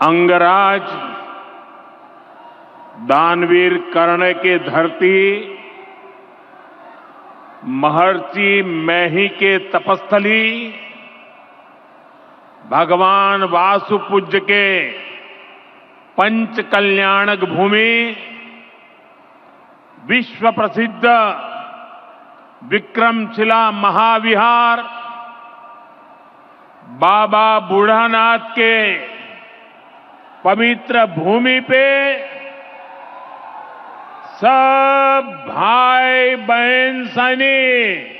अंगराज दानवीर कर्ण के धरती, महर्षि मैही के तपस्थली, भगवान वासुपूज्य के पंच कल्याणक भूमि, विश्व प्रसिद्ध विक्रमशिला महाविहार, बाबा बूढ़ानाथ के पवित्र भूमि पे सब भाई बहन सैनिक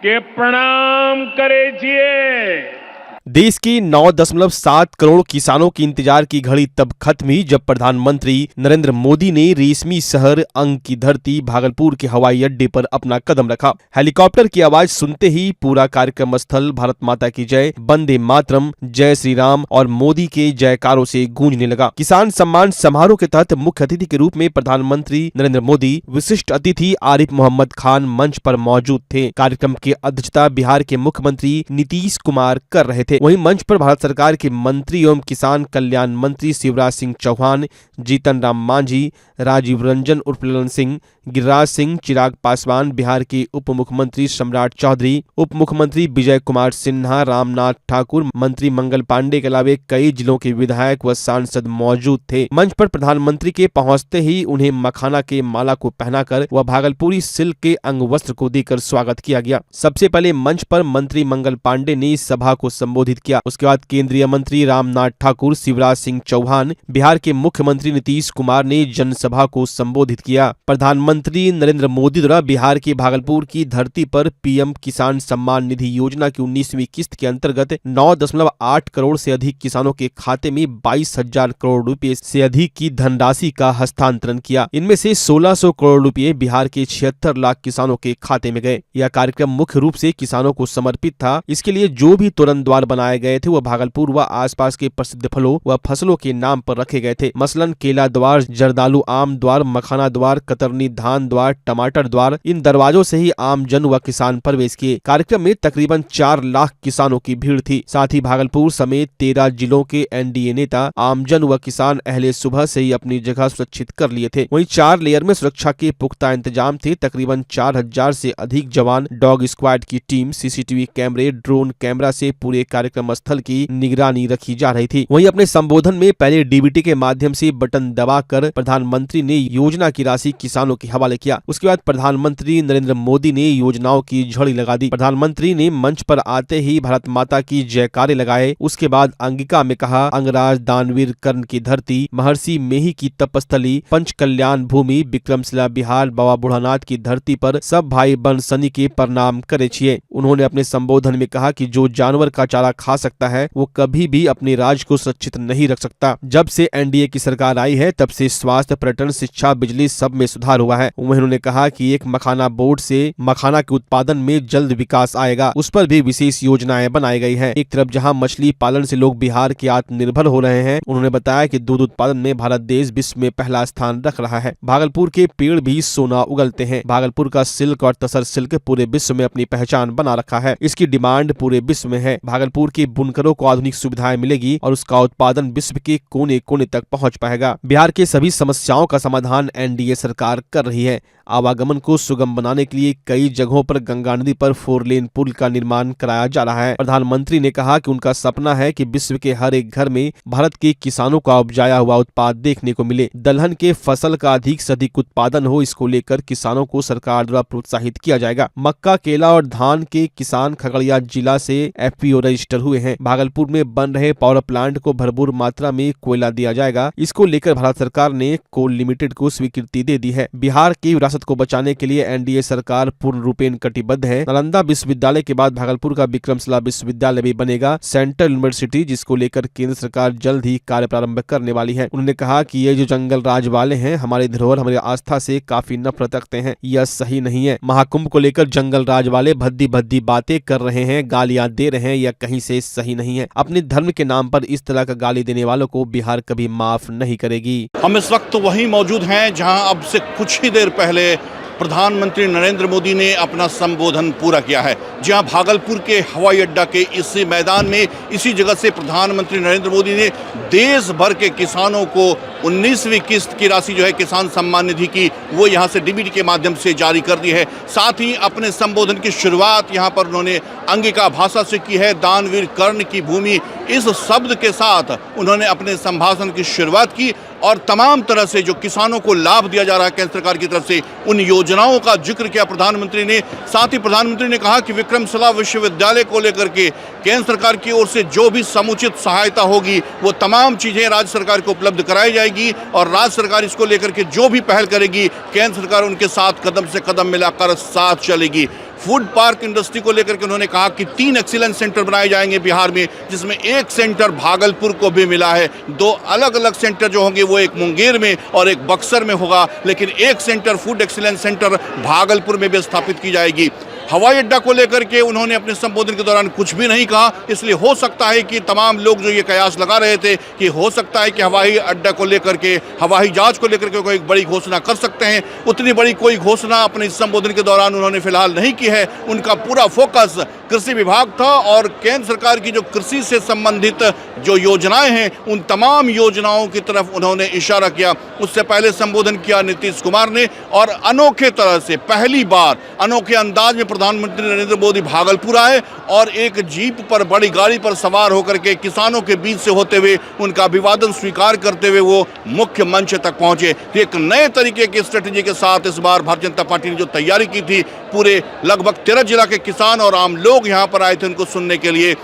के प्रणाम करे छिए। देश के 9.7 करोड़ किसानों की इंतजार की घड़ी तब खत्म हुई जब प्रधानमंत्री नरेंद्र मोदी ने रेशमी शहर अंग की धरती भागलपुर के हवाई अड्डे पर अपना कदम रखा। हेलीकॉप्टर की आवाज सुनते ही पूरा कार्यक्रम स्थल भारत माता की जय, वंदे मातरम, जय श्री राम और मोदी के जयकारों से गूंजने लगा। किसान सम्मान समारोह के तहत मुख्य अतिथि के रूप में प्रधानमंत्री नरेंद्र मोदी, विशिष्ट अतिथि आरिफ मोहम्मद खान मंच पर मौजूद थे। कार्यक्रम की अध्यक्षता बिहार के मुख्यमंत्री नीतीश कुमार कर रहे थे। वहीं मंच पर भारत सरकार के मंत्री एवं किसान कल्याण मंत्री शिवराज सिंह चौहान, जीतन राम मांझी, राजीव रंजन उर्फ ललन सिंह, गिरिराज सिंह, चिराग पासवान, बिहार के उप मुख्यमंत्री सम्राट चौधरी, उप मुख्यमंत्री विजय कुमार सिन्हा, रामनाथ ठाकुर, मंत्री मंगल पांडे के अलावे कई जिलों के विधायक व सांसद मौजूद थे। मंच पर प्रधानमंत्री के पहुंचते ही उन्हें मखाना के माला को पहनाकर व भागलपुरी सिल्क के अंग वस्त्र को देकर स्वागत किया गया। सबसे पहले मंच पर मंत्री मंगल पांडे ने सभा को संबोधित किया। उसके बाद केंद्रीय मंत्री रामनाथ ठाकुर, शिवराज सिंह चौहान, बिहार के मुख्यमंत्री नीतीश कुमार ने जनसभा को संबोधित किया। प्रधानमंत्री नरेंद्र मोदी द्वारा बिहार के भागलपुर की धरती पर पीएम किसान सम्मान निधि योजना की 19वीं किस्त के अंतर्गत 9.8 करोड़ से अधिक किसानों के खाते में 22,000 करोड़ रुपए से अधिक की धनराशि का हस्तांतरण किया। इनमें से 1600 करोड़ रुपए बिहार के 76 लाख किसानों के खाते में गए। यह कार्यक्रम मुख्य रूप से किसानों को समर्पित था। इसके लिए जो भी तोरण द्वार बनाए गए थे वह भागलपुर व आसपास के प्रसिद्ध फलों व फसलों के नाम पर रखे गए थे। मसलन केला द्वार, जर्दालू आम द्वार, मखाना द्वार, कतरनी धान द्वार, टमाटर द्वार। इन दरवाजों से ही आम जन व किसान प्रवेश किए। कार्यक्रम में तकरीबन 4 लाख किसानों की भीड़ थी। साथ ही भागलपुर समेत 13 जिलों के एनडीए नेता, आमजन व किसान अहले सुबह से ही अपनी जगह सुरक्षित कर लिए थे। वहीं 4 लेयर में सुरक्षा के पुख्ता इंतजाम थे। तकरीबन 4000 से अधिक जवान, डॉग स्क्वाड की टीम, सीसीटीवी कैमरे, ड्रोन कैमरा से पूरे कार्यक्रम स्थल की निगरानी रखी जा रही थी। वहीं अपने संबोधन में पहले डीबीटी के माध्यम से बटन दबाकर प्रधानमंत्री ने योजना की राशि किसानों के हवाले किया। उसके बाद प्रधानमंत्री नरेंद्र मोदी ने योजनाओं की झड़ी लगा दी। प्रधानमंत्री ने मंच पर आते ही भारत माता की जयकारे लगाए। उसके बाद अंगिका में कहा, अंगराज दानवीर कर्ण की धरती, महर्षि मेही की तपस्थली, पंच कल्याण भूमि, विक्रमशिला बिहार, बाबा बूढ़ानाथ की धरती पर सब भाई बहन सनी के प्रणाम करे छिए। उन्होंने अपने संबोधन में कहा कि जो जानवर का चारा खा सकता है वो कभी भी अपने राज्य को सुरक्षित नहीं रख सकता। जब से एनडीए की सरकार आई है तब से स्वास्थ्य, पर्यटन, शिक्षा, बिजली सब में सुधार हुआ है। उन्होंने कहा कि एक मखाना बोर्ड से मखाना के उत्पादन में जल्द विकास आएगा, उस पर भी विशेष योजनाएं बनाई गई है। एक तरफ जहां मछली पालन से लोग बिहार के आत्मनिर्भर हो रहे हैं, उन्होंने बताया कि दूध उत्पादन में भारत देश विश्व में पहला स्थान रख रहा है। भागलपुर के पेड़ भी सोना उगलते हैं। भागलपुर का सिल्क और तसर सिल्क पूरे विश्व में अपनी पहचान बना रखा है। इसकी डिमांड पूरे विश्व में है। भागलपुर के बुनकरों को आधुनिक सुविधाएं मिलेगी और उसका उत्पादन विश्व के कोने कोने तक पहुंच पाएगा। बिहार के सभी समस्याओं का समाधान एनडीए सरकार कर रही है। आवागमन को सुगम बनाने के लिए कई जगहों पर गंगा नदी पर 4 लेन पुल का निर्माण कराया जा रहा है। प्रधानमंत्री ने कहा कि उनका सपना है कि विश्व के हर एक घर में भारत के किसानों का उपजाया हुआ उत्पाद देखने को मिले। दलहन के फसल का अधिक से अधिक उत्पादन हो, इसको लेकर किसानों को सरकार द्वारा प्रोत्साहित किया जाएगा। मक्का, केला और धान के किसान खगड़िया जिला से एफपीओ रजिस्टर हुए हैं। भागलपुर में बन रहे पावर प्लांट को भरपूर मात्रा में कोयला दिया जाएगा। इसको लेकर भारत सरकार ने कोल लिमिटेड को स्वीकृति दे दी है। बिहार की विरासत को बचाने के लिए एनडीए सरकार पूर्ण रूपेण कटिबद्ध है। नालंदा विश्वविद्यालय के बाद भागलपुर का विक्रमशिला विश्वविद्यालय भी बनेगा, सेंट्रल यूनिवर्सिटी, जिसको लेकर केंद्र सरकार जल्द ही कार्य प्रारंभ करने वाली है। उन्होंने कहा कि ये जो जंगल राज वाले हैं हमारी धरोहर, हमारी आस्था से काफी नफरत रखते हैं। यह सही नहीं है। महाकुंभ को लेकर जंगल राज वाले भद्दी भद्दी बातें कर रहे हैं, गालियां दे रहे हैं, यह कहीं से सही नहीं है। अपने धर्म के नाम पर इस तरह का गाली देने वालों को बिहार कभी माफ नहीं करेगी। हम इस वक्त वहीं मौजूद हैं जहां अब से कुछ ही देर पहले प्रधानमंत्री नरेंद्र मोदी ने अपना संबोधन पूरा किया है। जहां भागलपुर के हवाई अड्डा के इसी मैदान में इसी जगह से प्रधानमंत्री नरेंद्र मोदी ने देश भर के किसानों को 19वीं किस्त की राशि जो है किसान सम्मान निधि की वो यहां से डीबीटी के माध्यम से जारी कर दी है। साथ ही अपने संबोधन की शुरुआत यहां पर उन्होंने अंगिका भाषा से की है। दानवीर कर्ण की भूमि इस शब्द के साथ उन्होंने अपने संभाषण की शुरुआत की और तमाम तरह से जो किसानों को लाभ दिया जा रहा है केंद्र सरकार की तरफ से उन योजनाओं का जिक्र किया प्रधानमंत्री ने। साथ ही प्रधानमंत्री ने कहा कि विक्रमशिला विश्वविद्यालय को लेकर के केंद्र सरकार की ओर से जो भी समुचित सहायता होगी वो तमाम चीजें राज्य सरकार को उपलब्ध कराई जाएगी और राज्य सरकार इसको लेकर के जो भी पहल करेगी केंद्र सरकार उनके साथ कदम से कदम मिलाकर साथ चलेगी। फूड पार्क इंडस्ट्री को लेकर के उन्होंने कहा कि 3 एक्सीलेंस सेंटर बनाए जाएंगे बिहार में, जिसमें एक सेंटर भागलपुर को भी मिला है। 2 अलग अलग सेंटर जो होंगे वो एक मुंगेर में और एक बक्सर में होगा, लेकिन एक centre food excellence centre Bhagalpur में भी स्थापित की जाएगी। हवाई अड्डा को लेकर के उन्होंने अपने संबोधन के दौरान कुछ भी नहीं कहा, इसलिए हो सकता है कि तमाम लोग जो ये कयास लगा रहे थे कि हो सकता है कि हवाई अड्डा को लेकर के हवाई जहाज को लेकर के कोई बड़ी घोषणा कर सकते हैं, उतनी बड़ी कोई घोषणा अपने इस संबोधन के दौरान उन्होंने फिलहाल नहीं की है। उनका पूरा फोकस कृषि विभाग था और केंद्र सरकार की जो कृषि से संबंधित जो योजनाएं हैं उन तमाम योजनाओं की तरफ उन्होंने इशारा किया। उससे पहले संबोधन किया नीतीश कुमार ने और अनोखे तरह से पहली बार अनोखे अंदाज में प्रधानमंत्री नरेंद्र मोदी भागलपुर आए और एक जीप पर बड़ी गाड़ी पर सवार होकर के किसानों के बीच से होते हुए उनका अभिवादन स्वीकार करते हुए वो मुख्य मंच तक पहुंचे। एक नए तरीके की स्ट्रेटेजी के साथ इस बार भारतीय जनता पार्टी ने जो तैयारी की थी, पूरे लगभग 13 जिला के किसान और आम लोग यहां पर आए थे उनको सुनने के लिए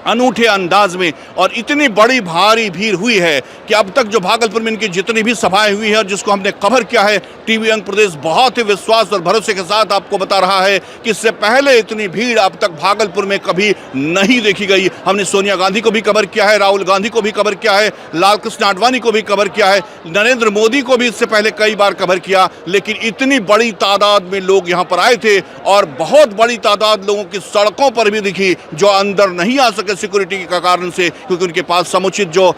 अनूठे अंदाज में। और इतनी बड़ी भारी भीड़ हुई है कि अब तक जो भागलपुर में इनकी जितनी भी सभाएं हुई है और जिसको हमने कवर किया है, टीवी अंग प्रदेश बहुत ही विश्वास और भरोसे के साथ आपको बता रहा है कि इससे पहले इतनी भीड़ अब तक भागलपुर में कभी नहीं देखी गई। हमने सोनिया गांधी को भी कवर किया है, राहुल गांधी को भी कवर किया है, लाल कृष्ण आडवाणी को भी कवर किया है, नरेंद्र मोदी को भी इससे पहले कई बार कवर किया, लेकिन इतनी बड़ी तादाद में लोग यहाँ पर आए थे और बहुत बड़ी तादाद लोगों की सड़कों पर भी दिखी जो अंदर नहीं आ सके सिक्योरिटी के कारण से, क्योंकि उनके पास समुचित जो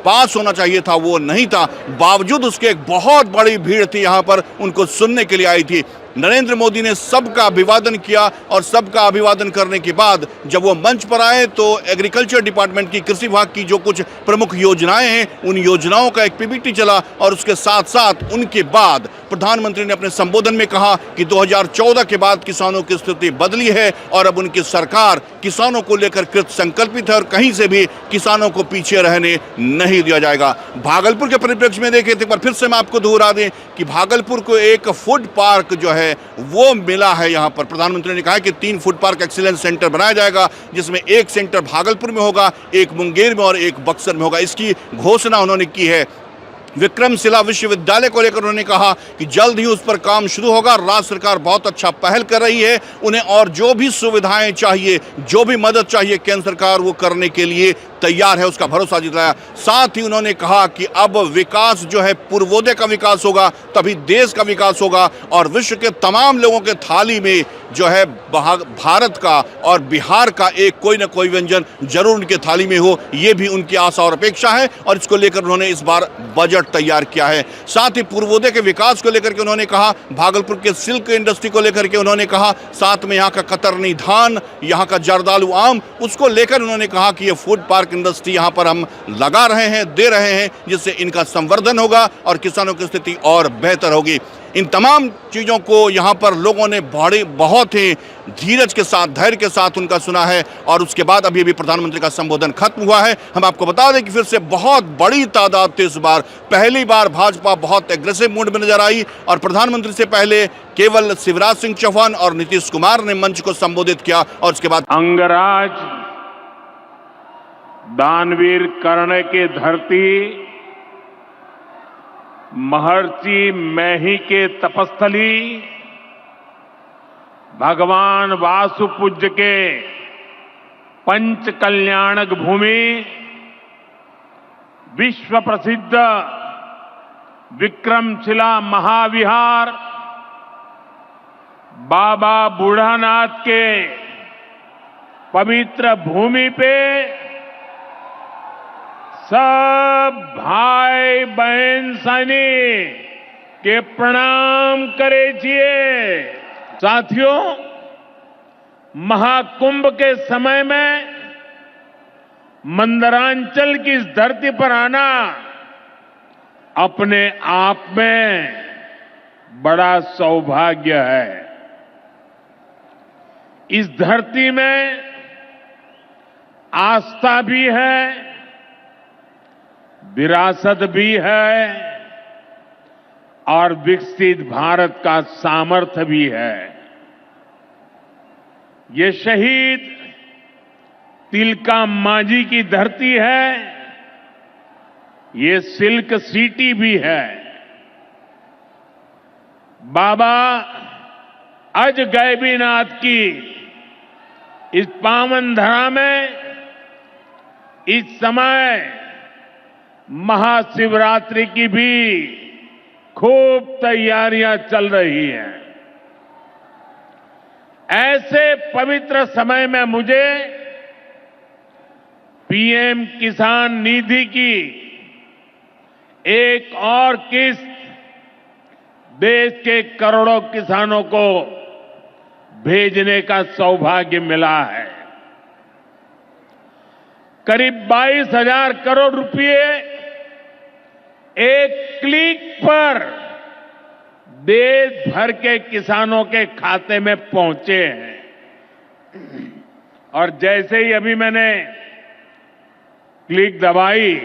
पास होना चाहिए था वो नहीं था। बावजूद उसके एक बहुत बड़ी भीड़ थी यहाँ पर, उनको सुनने के लिए आई थी। नरेंद्र मोदी ने सबका अभिवादन किया और सबका अभिवादन करने के बाद जब वो मंच पर आए तो एग्रीकल्चर डिपार्टमेंट की, कृषि विभाग की जो कुछ प्रमुख योजनाएं हैं उन योजनाओं का एक पीपीटी चला और उसके साथ साथ उनके बाद प्रधानमंत्री ने अपने संबोधन में कहा कि 2014 के बाद किसानों की स्थिति बदली है और अब उनकी सरकार किसानों को लेकर कृत संकल्पित है और कहीं से भी किसानों को पीछे रहने नहीं दिया जाएगा। भागलपुर के परिप्रेक्ष्य में देखें तो एक बार फिर से मैं आपको दोहरा दें कि भागलपुर को एक फूड पार्क जो है वो मिला है। यहाँ पर प्रधानमंत्री ने कहा कि 3 फूड पार्क एक्सीलेंस सेंटर बनाया जाएगा, जिसमें एक सेंटर भागलपुर में होगा, एक मुंगेर में और एक बक्सर में होगा। इसकी घोषणा उन्होंने की है। विक्रमशिला विश्वविद्यालय को लेकर उन्होंने कहा कि जल्द ही उस पर काम शुरू होगा। राज्य सरकार बहुत अच्छा पहल कर रही है, उन्हें और जो भी सुविधाएं चाहिए, जो भी मदद चाहिए केंद्र सरकार वो करने के लिए तैयार है, उसका भरोसा जताया। साथ ही उन्होंने कहा कि अब विकास जो है पूर्वोदय का विकास होगा, तभी देश का विकास होगा और विश्व के तमाम लोगों के थाली में जो है भारत का और बिहार का एक कोई ना कोई व्यंजन जरूर उनके थाली में हो, ये भी उनकी आशा और अपेक्षा है और इसको लेकर उन्होंने इस बार बजट तैयार किया है। साथ ही पूर्वोदय के विकास को लेकर के उन्होंने कहा, भागलपुर के सिल्क इंडस्ट्री को लेकर के उन्होंने कहा, साथ में यहाँ का कतरनी धान, यहाँ का जर्दालू आम, उसको लेकर उन्होंने कहा कि ये फूड पार्क इंडस्ट्री यहाँ पर हम लगा रहे हैं, दे रहे हैं, जिससे इनका संवर्धन होगा और किसानों की स्थिति और बेहतर होगी। इन तमाम चीज़ों को यहाँ पर लोगों ने बहुत ही धीरज के साथ, धैर्य के साथ उनका सुना है और उसके बाद अभी प्रधानमंत्री का संबोधन खत्म हुआ है। हम आपको बता दें कि फिर से बहुत बड़ी तादाद थी इस बार। पहली बार भाजपा बहुत एग्रेसिव मूड में नजर आई और प्रधानमंत्री से पहले केवल शिवराज सिंह चौहान और नीतीश कुमार ने मंच को संबोधित किया और उसके बाद अंगराज दानवीर कर्ण के धरती, महर्षि मैही के तपस्थली, भगवान वासुपूज्य के पंच कल्याणक भूमि, विश्व प्रसिद्ध विक्रमशिला महाविहार, बाबा बूढ़ानाथ के पवित्र भूमि पे सब भाई बहन सैनिक કે प्रणाम करे छिए। साथियों, महाकुंभ के समय में मंदरांचल की इस धरती पर आना अपने आप में बड़ा सौभाग्य है। इस धरती में आस्था भी है, विरासत भी है और विकसित भारत का सामर्थ्य भी है। ये शहीद तिलका मांझी की धरती है, ये सिल्क सिटी भी है। बाबा अजगैबीनाथ की इस पावन धरा में इस समय महाशिवरात्रि की भी खूब तैयारियां चल रही हैं। ऐसे पवित्र समय में मुझे पीएम किसान निधि की एक और किस्त देश के करोड़ों किसानों को भेजने का सौभाग्य मिला है। करीब 22,000 करोड़ रुपए एक क्लिक पर देश भर के किसानों के खाते में पहुंचे हैं। और जैसे ही अभी मैंने क्लिक दबाई,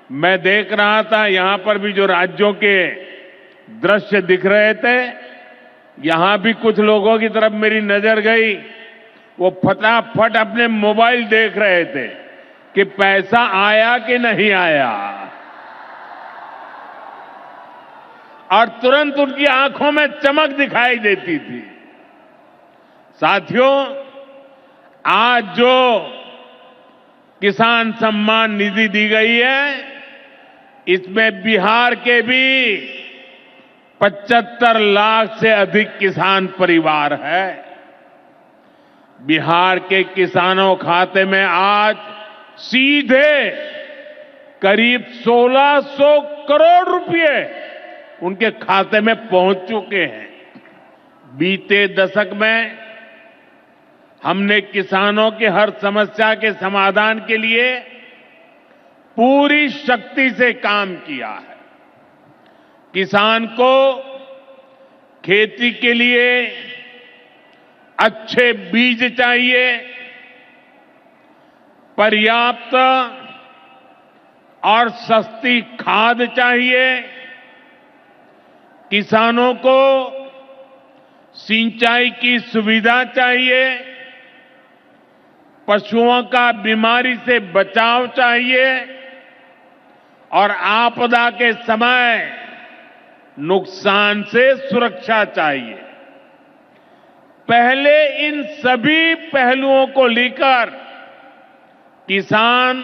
मैं देख रहा था यहां पर भी जो राज्यों के दृश्य दिख रहे थे, यहां भी कुछ लोगों की तरफ मेरी नजर गई। वो फटाफट अपने मोबाइल देख रहे थे कि पैसा आया कि नहीं आया, और तुरंत उनकी आंखों में चमक दिखाई देती थी। साथियों, आज जो किसान सम्मान निधि दी गई है, इसमें बिहार के भी 75 लाख से अधिक किसान परिवार है। बिहार के किसानों खाते में आज सीधे करीब 1600 करोड़ रुपए उनके खाते में पहुंच चुके हैं। बीते दशक में हमने किसानों के हर समस्या के समाधान के लिए पूरी शक्ति से काम किया है। किसान को खेती के लिए अच्छे बीज चाहिए, पर्याप्त और सस्ती खाद चाहिए, किसानों को सिंचाई की सुविधा चाहिए, पशुओं का बीमारी से बचाव चाहिए और आपदा के समय नुकसान से सुरक्षा चाहिए। पहले इन सभी पहलुओं को लेकर किसान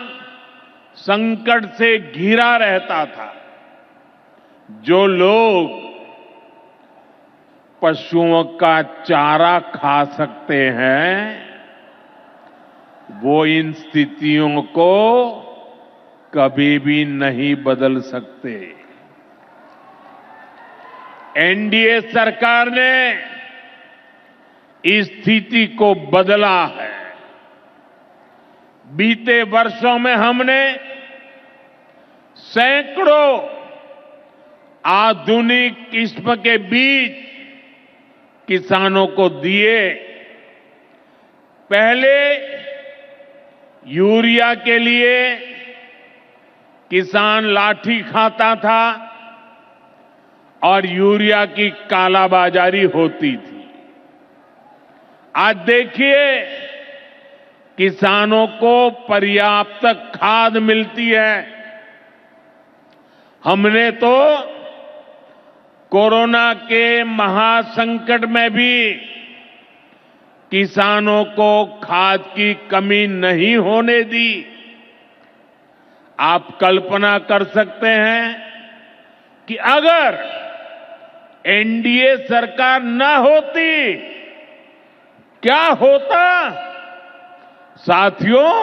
संकट से घिरा रहता था। जो लोग पशुओं का चारा खा सकते हैं, वो इन स्थितियों को कभी भी नहीं बदल सकते। एनडीए सरकार ने इस स्थिति को बदला है। बीते वर्षों में हमने सैकड़ों आधुनिक किस्म के बीज किसानों को दिए। पहले यूरिया के लिए किसान लाठी खाता था और यूरिया की कालाबाजारी होती थी। आज देखिए, किसानों को पर्याप्त खाद मिलती है। हमने तो कोरोना के महासंकट में भी किसानों को खाद की कमी नहीं होने दी। आप कल्पना कर सकते हैं कि अगर एनडीए सरकार न होती, क्या होता? साथियों,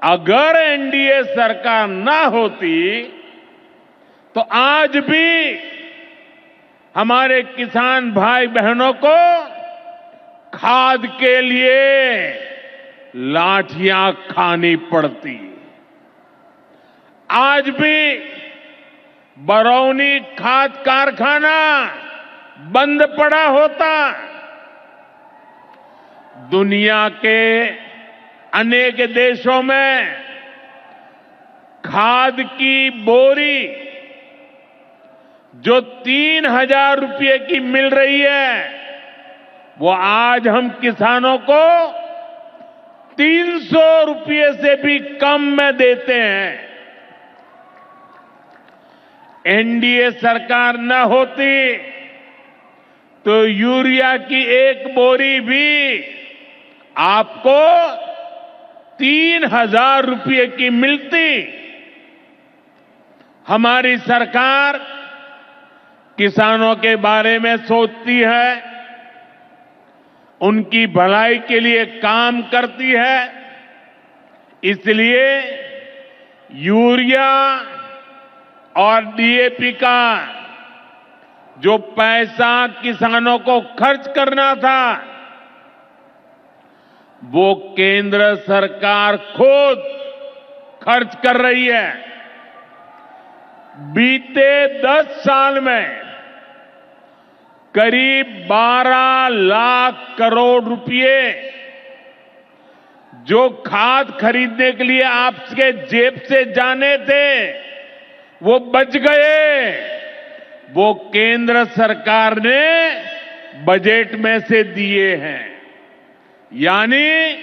अगर एनडीए सरकार न होती तो आज भी हमारे किसान भाई बहनों को खाद के लिए लाठियां खानी पड़ती। आज भी बरौनी खाद कारखाना बंद पड़ा होता, दुनिया के अनेक देशों में खाद की बोरी जो 3,000 रुपये की मिल रही है, वो आज हम किसानों को 300 रुपये से भी कम में देते हैं। एनडीए सरकार न होती तो यूरिया की एक बोरी भी आपको 3,000 रुपये की मिलती। हमारी सरकार किसानों के बारे में सोचती है, उनकी भलाई के लिए काम करती है, इसलिए यूरिया और डीएपी का जो पैसा किसानों को खर्च करना था, वो केंद्र सरकार खुद खर्च कर रही है। बीते 10 साल में करीब 12 लाख करोड़ रुपए जो खाद खरीदने के लिए आपके जेब से जाने थे, वो बच गए। वो केंद्र सरकार ने बजट में से दिए हैं। यानी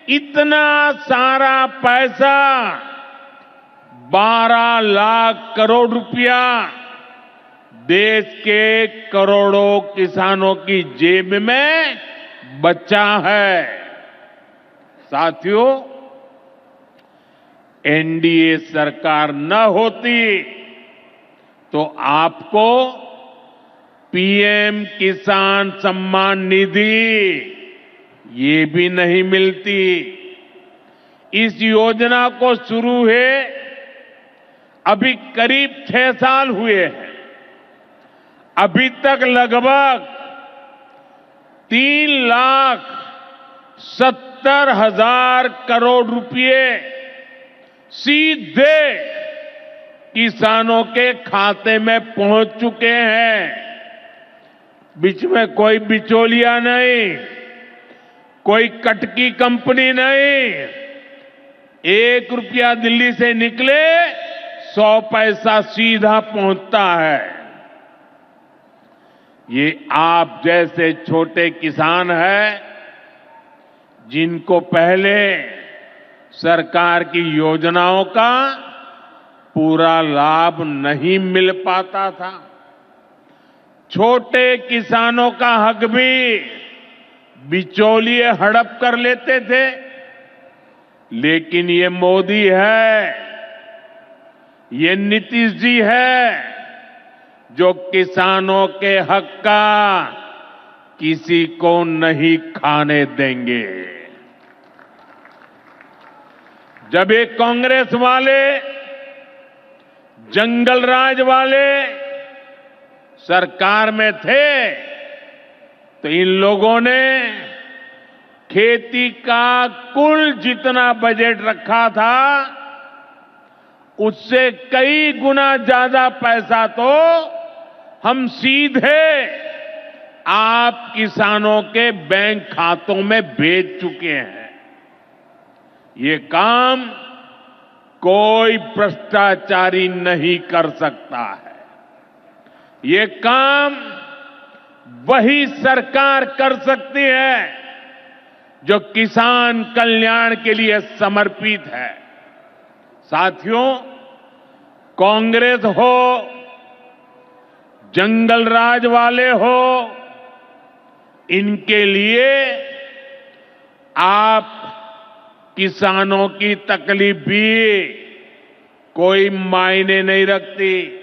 इतना सारा पैसा, 12 लाख करोड़ रुपया देश के करोड़ों किसानों की जेब में बचा है। साथियों, एनडीए सरकार न होती तो आपको पीएम किसान सम्मान निधि ये भी नहीं मिलती। इस योजना को शुरू हुए अभी करीब 6 साल हुए हैं। अभी तक लगभग 3,70,000 करोड़ रुपए सीधे किसानों के खाते में पहुंच चुके हैं। बीच में कोई बिचौलिया नहीं, कोई कटकी कंपनी नहीं। 1 रुपया दिल्ली से निकले 100 पैसा सीधा पहुंचता है। ये आप जैसे छोटे किसान हैं, जिनको पहले सरकार की योजनाओं का पूरा लाभ नहीं मिल पाता था। छोटे किसानों का हक भी बिचौलिए हड़प कर लेते थे, लेकिन ये मोदी है, ये नीतीश जी है, जो किसानों के हक का किसी को नहीं खाने देंगे। जब ये कांग्रेस वाले, जंगल राज वाले सरकार में थे, तो इन लोगों ने खेती का कुल जितना बजट रखा था, उससे कई गुना ज्यादा पैसा तो हम सीधे आप किसानों के बैंक खातों में भेज चुके हैं। ये काम कोई भ्रष्टाचारी नहीं कर सकता है। ये काम वही सरकार कर सकती है जो किसान कल्याण के लिए समर्पित है। साथियों, कांग्रेस हो, जंगल राज वाले हो, इनके लिए आप किसानों की तकलीफ भी कोई मायने नहीं रखती।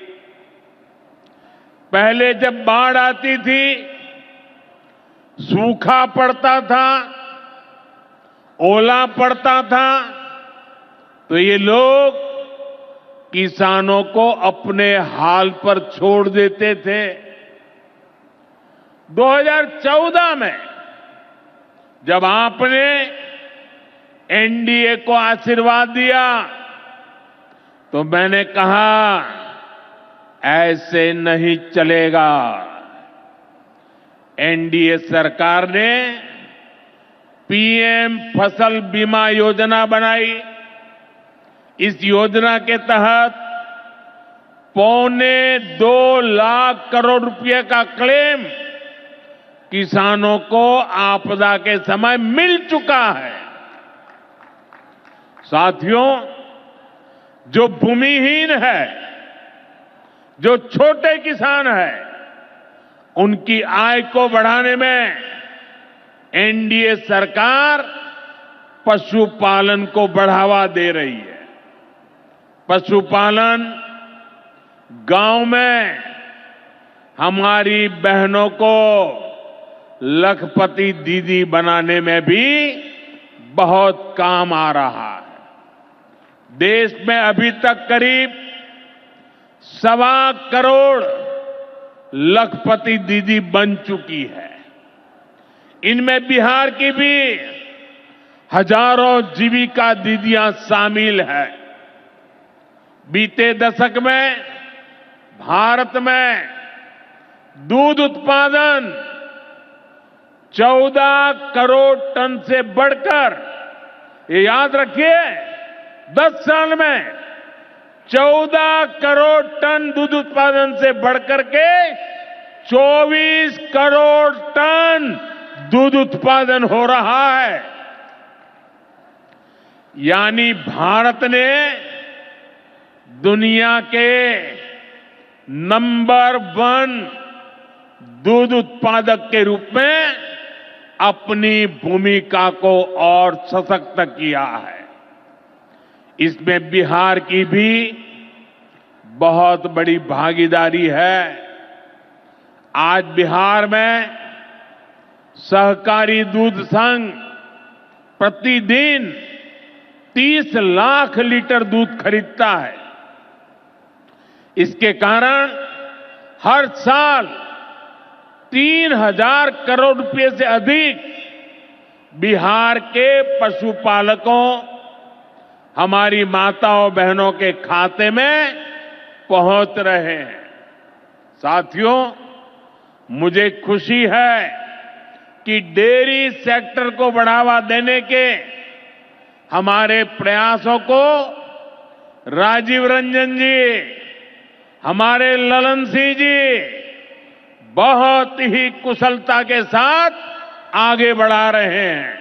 पहले जब बाढ़ आती थी, सूखा पड़ता था, ओला पड़ता था, तो ये लोग किसानों को अपने हाल पर छोड़ देते थे। 2014 में जब आपने एनडीए को आशीर्वाद दिया तो मैंने कहा ऐसे नहीं चलेगा। एनडीए सरकार ने पीएम फसल बीमा योजना बनाई। इस योजना के तहत 2.25 लाख करोड़ रुपए का क्लेम किसानों को आपदा के समय मिल चुका है। साथियों, जो भूमिहीन है, जो छोटे किसान है, उनकी आय को बढ़ाने में एनडीए सरकार पशुपालन को बढ़ावा दे रही है। पशुपालन गांव में हमारी बहनों को लखपति दीदी बनाने में भी बहुत काम आ रहा है। देश में अभी तक करीब 1.25 करोड़ लखपति दीदी बन चुकी है। इनमें बिहार की भी हजारों जीविका दीदियां शामिल हैं। बीते दशक में भारत में दूध उत्पादन 14 करोड़ टन से बढ़कर, ये याद रखिए, 10 साल में 14 करोड़ टन दूध उत्पादन से बढ़कर के 24 करोड़ टन दूध उत्पादन हो रहा है। यानी भारत ने दुनिया के नंबर 1 दूध उत्पादक के रूप में अपनी भूमिका को और सशक्त किया है। इसमें बिहार की भी बहुत बड़ी भागीदारी है। आज बिहार में सहकारी दूध संघ प्रतिदिन 30 लाख लीटर दूध खरीदता है। इसके कारण हर साल 3,000 करोड़ रुपए से अधिक बिहार के पशुपालकों, हमारी माताओं बहनों के खाते में पहुंच रहे हैं। साथियों, मुझे खुशी है कि डेयरी सेक्टर को बढ़ावा देने के हमारे प्रयासों को राजीव रंजन जी, हमारे ललन सिंह जी बहुत ही कुशलता के साथ आगे बढ़ा रहे हैं।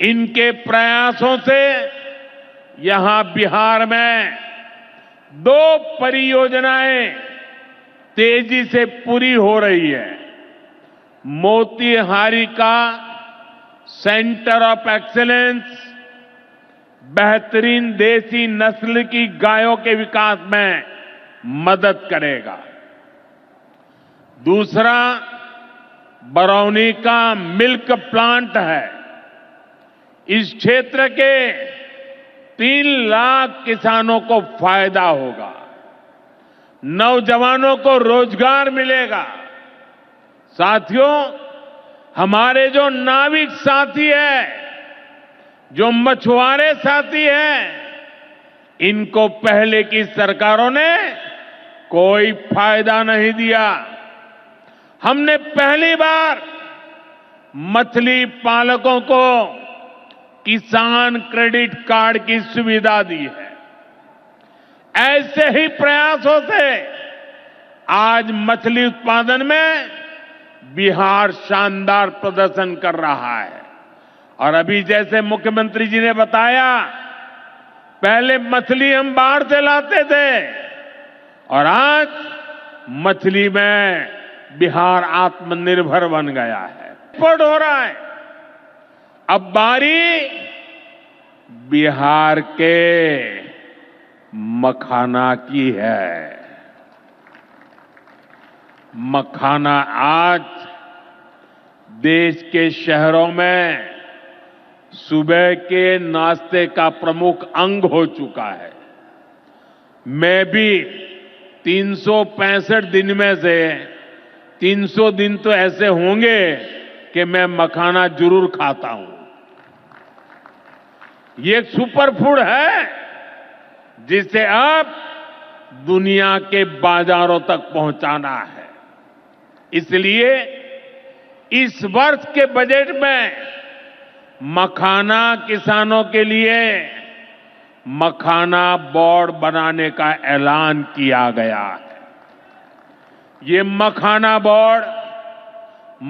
इनके प्रयासों से यहां बिहार में 2 परियोजनाएं तेजी से पूरी हो रही है। मोतीहारी का सेंटर ऑफ एक्सीलेंस बेहतरीन देसी नस्ल की गायों के विकास में मदद करेगा। दूसरा बरौनी का मिल्क प्लांट है। इस क्षेत्र के 3 लाख किसानों को फायदा होगा, नौजवानों को रोजगार मिलेगा। साथियों, हमारे जो नाविक साथी हैं, जो मछुआरे साथी हैं, इनको पहले की सरकारों ने कोई फायदा नहीं दिया। हमने पहली बार मछली पालकों को किसान क्रेडिट कार्ड की सुविधा दी है। ऐसे ही प्रयासों से आज मछली उत्पादन में बिहार शानदार प्रदर्शन कर रहा है। और अभी जैसे मुख्यमंत्री जी ने बताया, पहले मछली हम बाहर से लाते थे और आज मछली में बिहार आत्मनिर्भर बन गया है, एक्सपोर्ट हो रहा है। अब बारी बिहार के मखाना की है। मखाना आज देश के शहरों में सुबह के नाश्ते का प्रमुख अंग हो चुका है। मैं भी 365 दिन में से 300 दिन तो ऐसे होंगे कि मैं मखाना जरूर खाता हूं। ये एक सुपर फूड है जिसे अब दुनिया के बाजारों तक पहुंचाना है। इसलिए इस वर्ष के बजट में मखाना किसानों के लिए मखाना बोर्ड बनाने का ऐलान किया गया है। ये मखाना बोर्ड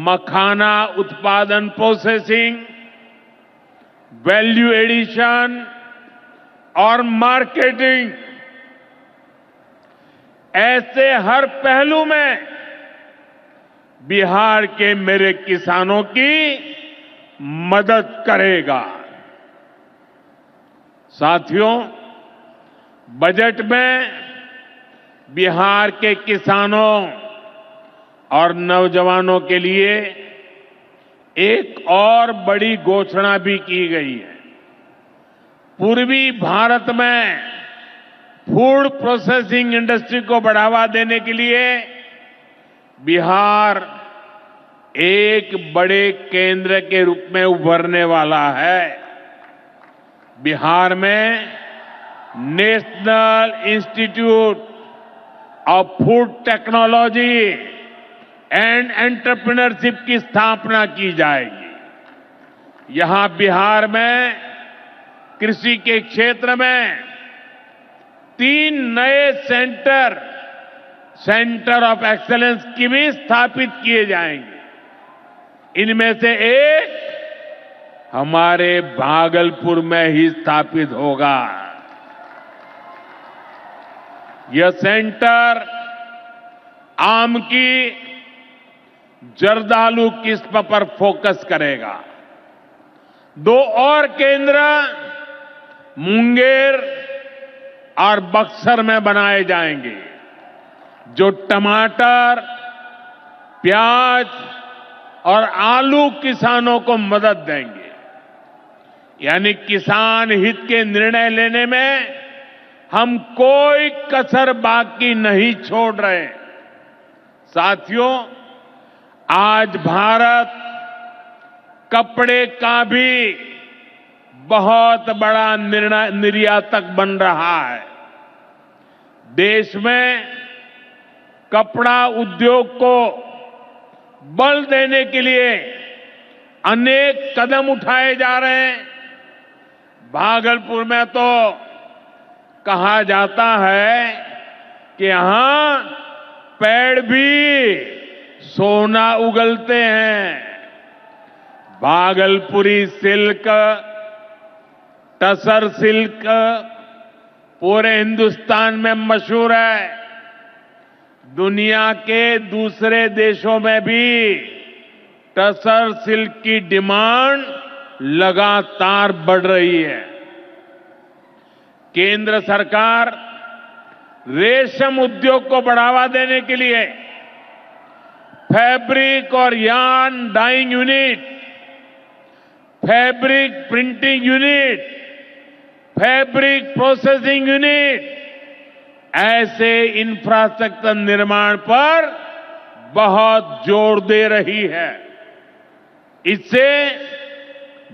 मखाना उत्पादन, प्रोसेसिंग, वैल्यू एडिशन और मार्केटिंग ऐसे हर पहलू में बिहार के मेरे किसानों की मदद करेगा। साथियों, बजट में बिहार के किसानों और नौजवानों के लिए एक और बड़ी घोषणा भी की गई है। पूर्वी भारत में फूड प्रोसेसिंग इंडस्ट्री को बढ़ावा देने के लिए बिहार एक बड़े केंद्र के रूप में उभरने वाला है। बिहार में national institute of food technology and entrepreneurship की स्थापना की जाएगी। यहां बिहार में कृषि के क्षेत्र में 3 नए सेंटर ऑफ एक्सेलेंस की भी स्थापित किए जाएंगे। इनमें से एक हमारे भागलपुर में ही स्थापित होगा। यह सेंटर आम की जर्दालू किस्म पर फोकस करेगा। 2 और केंद्र मुंगेर और बक्सर में बनाए जाएंगे, जो टमाटर, प्याज और आलू किसानों को मदद देंगे। यानी किसान हित के निर्णय लेने में हम कोई कसर बाकी नहीं छोड़ रहे। साथियों, आज भारत कपड़े का भी बहुत बड़ा निर्यातक बन रहा है। देश में कपड़ा उद्योग को बल देने के लिए अनेक कदम उठाए जा रहे हैं। भागलपुर में तो कहा जाता है कि यहां पेड़ भी सोना उगलते हैं। भागलपुरी सिल्क, टसर सिल्क पूरे हिंदुस्तान में मशहूर है। दुनिया के दूसरे देशों में भी टसर सिल्क की डिमांड लगातार बढ़ रही है। केंद्र सरकार रेशम उद्योग को बढ़ावा देने के लिए फैब्रिक और yarn dyeing unit, fabric printing unit, fabric processing unit ऐसे इंफ्रास्ट्रक्चर निर्माण पर बहुत जोर दे रही है। इससे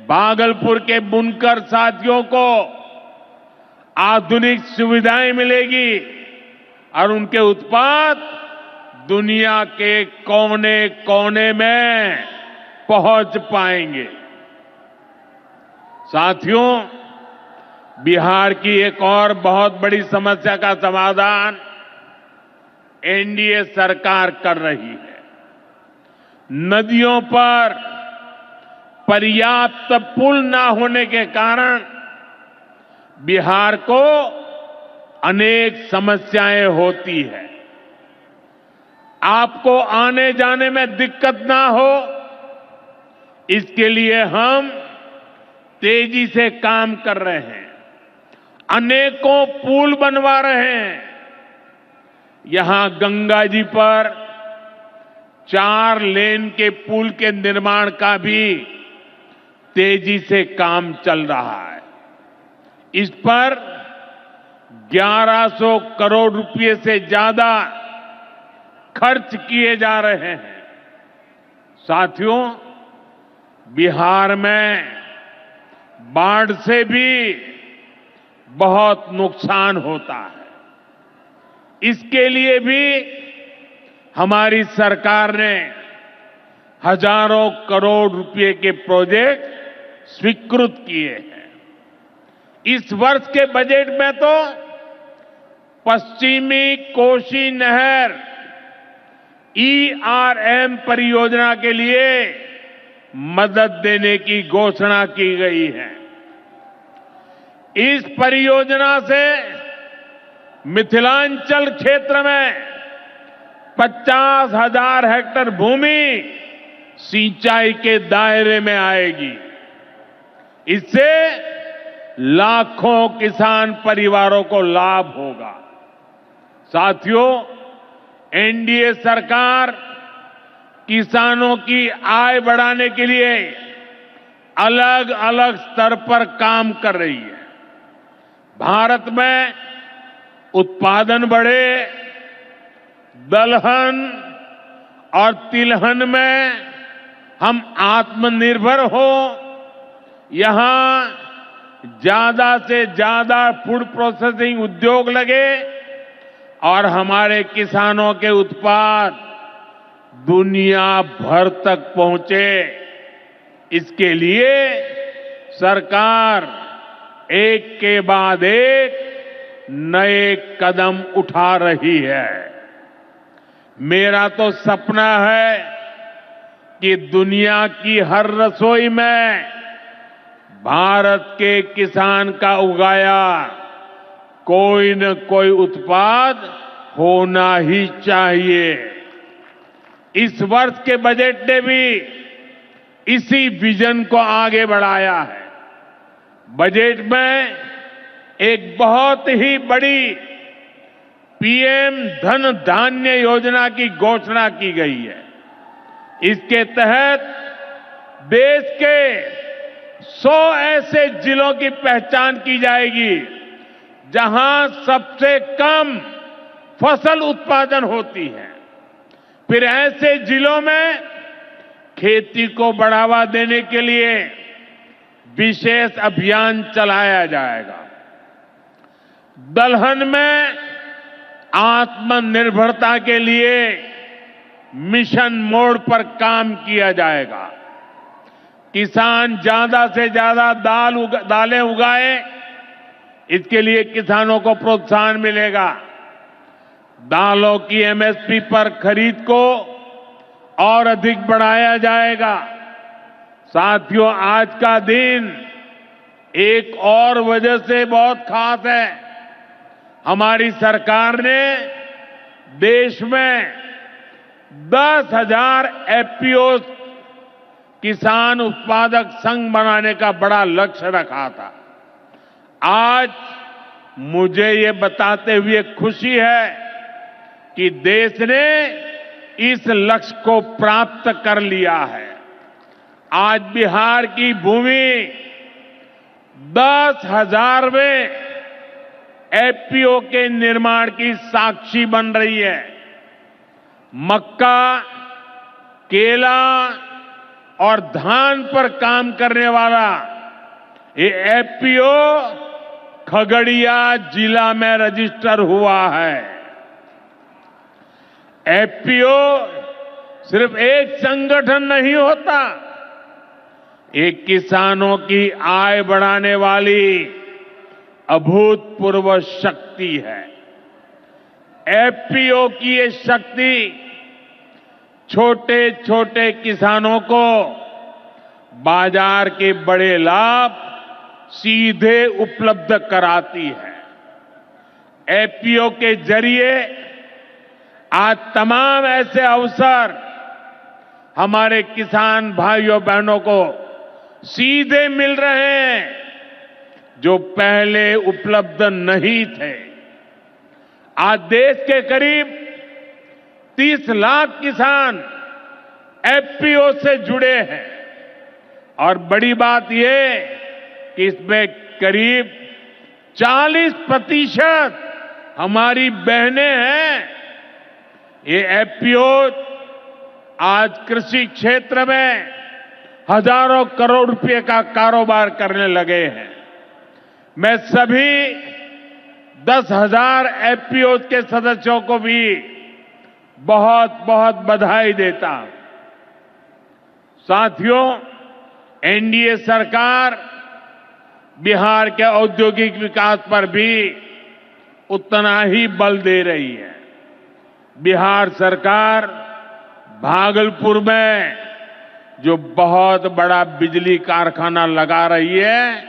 भागलपुर के बुनकर साथियों को आधुनिक सुविधाएं मिलेगी और उनके उत्पाद दुनिया के कोने कोने में पहुंच पाएंगे। साथियों, बिहार की एक और बहुत बड़ी समस्या का समाधान एनडीए सरकार कर रही है। नदियों पर पर्याप्त पुल न होने के कारण बिहार को अनेक समस्याएं होती है। आपको आने जाने में दिक्कत ना हो, इसके लिए हम तेजी से काम कर रहे हैं। अनेकों पुल बनवा रहे हैं। यहां गंगा जी पर 4 लेन के पुल के निर्माण का भी तेजी से काम चल रहा है। इस पर 1100 करोड़ रुपए से ज्यादा खर्च किए जा रहे हैं। साथियों, बिहार में बाढ़ से भी बहुत नुकसान होता है। इसके लिए भी हमारी सरकार ने हजारों करोड़ रुपए के प्रोजेक्ट स्वीकृत किए हैं। इस वर्ष के बजट में तो पश्चिमी कोसी नहर ERM परियोजना के लिए मदद देने की घोषणा की गई है। इस परियोजना से मिथिलांचल क्षेत्र में 50,000 हेक्टेयर भूमि सिंचाई के दायरे में आएगी। इससे लाखों किसान परिवारों को लाभ होगा। साथियों, एनडीए सरकार किसानों की आय बढ़ाने के लिए अलग अलग स्तर पर काम कर रही है। भारत में उत्पादन बढ़े, दलहन और तिलहन में हम आत्मनिर्भर हो, यहां ज्यादा से ज्यादा फूड प्रोसेसिंग उद्योग लगे और हमारे किसानों के उत्पाद दुनिया भर तक पहुंचे। इसके लिए सरकार एक के बाद एक नए कदम उठा रही है। मेरा तो सपना है कि दुनिया की हर रसोई में भारत के किसान का उगाया कोई न कोई उत्पाद होना ही चाहिए। इस वर्ष के बजट ने भी इसी विजन को आगे बढ़ाया है। बजट में एक बहुत ही बड़ी पीएम धन धान्य योजना की घोषणा की गई है। इसके तहत देश के 100 ऐसे जिलों की पहचान की जाएगी जहां सबसे कम फसल उत्पादन होती है। फिर ऐसे जिलों में खेती को बढ़ावा देने के लिए विशेष अभियान चलाया जाएगा। दलहन में आत्मनिर्भरता के लिए मिशन मोड पर काम किया जाएगा। किसान ज्यादा से ज्यादा दालें उगाए, इसके लिए किसानों को प्रोत्साहन मिलेगा। दालों की एमएसपी पर खरीद को और अधिक बढ़ाया जाएगा। साथियों, आज का दिन एक और वजह से बहुत खास है। हमारी सरकार ने देश में 10,000 एफपीओ किसान उत्पादक संघ बनाने का बड़ा लक्ष्य रखा था। आज मुझे ये बताते हुए खुशी है कि देश ने इस लक्ष्य को प्राप्त कर लिया है। आज बिहार की भूमि 10,000वें एफपीओ के निर्माण की साक्षी बन रही है। मक्का, केला और धान पर काम करने वाला ये एफपीओ खगड़िया जिला में रजिस्टर हुआ है। एफपीओ सिर्फ एक संगठन नहीं होता, एक किसानों की आय बढ़ाने वाली अभूतपूर्व शक्ति है। एफपीओ की ये शक्ति छोटे छोटे किसानों को बाजार के बड़े लाभ सीधे उपलब्ध कराती है। एफपीओ के जरिए आज तमाम ऐसे अवसर हमारे किसान भाइयों बहनों को सीधे मिल रहे हैं जो पहले उपलब्ध नहीं थे। आज देश के करीब 30 लाख किसान एफपीओ से जुड़े हैं और बड़ी बात यह कि इसमें करीब 40% हमारी बहनें हैं। ये एफपीओ आज कृषि क्षेत्र में हजारों करोड़ रुपए का कारोबार करने लगे हैं। मैं सभी 10,000 एफपीओ के सदस्यों को भी बहुत बहुत बधाई देता हूं। साथियों, एनडीए सरकार बिहार के औद्योगिक विकास पर भी उतना ही बल दे रही है। बिहार सरकार भागलपुर में जो बहुत बड़ा बिजली कारखाना लगा रही है,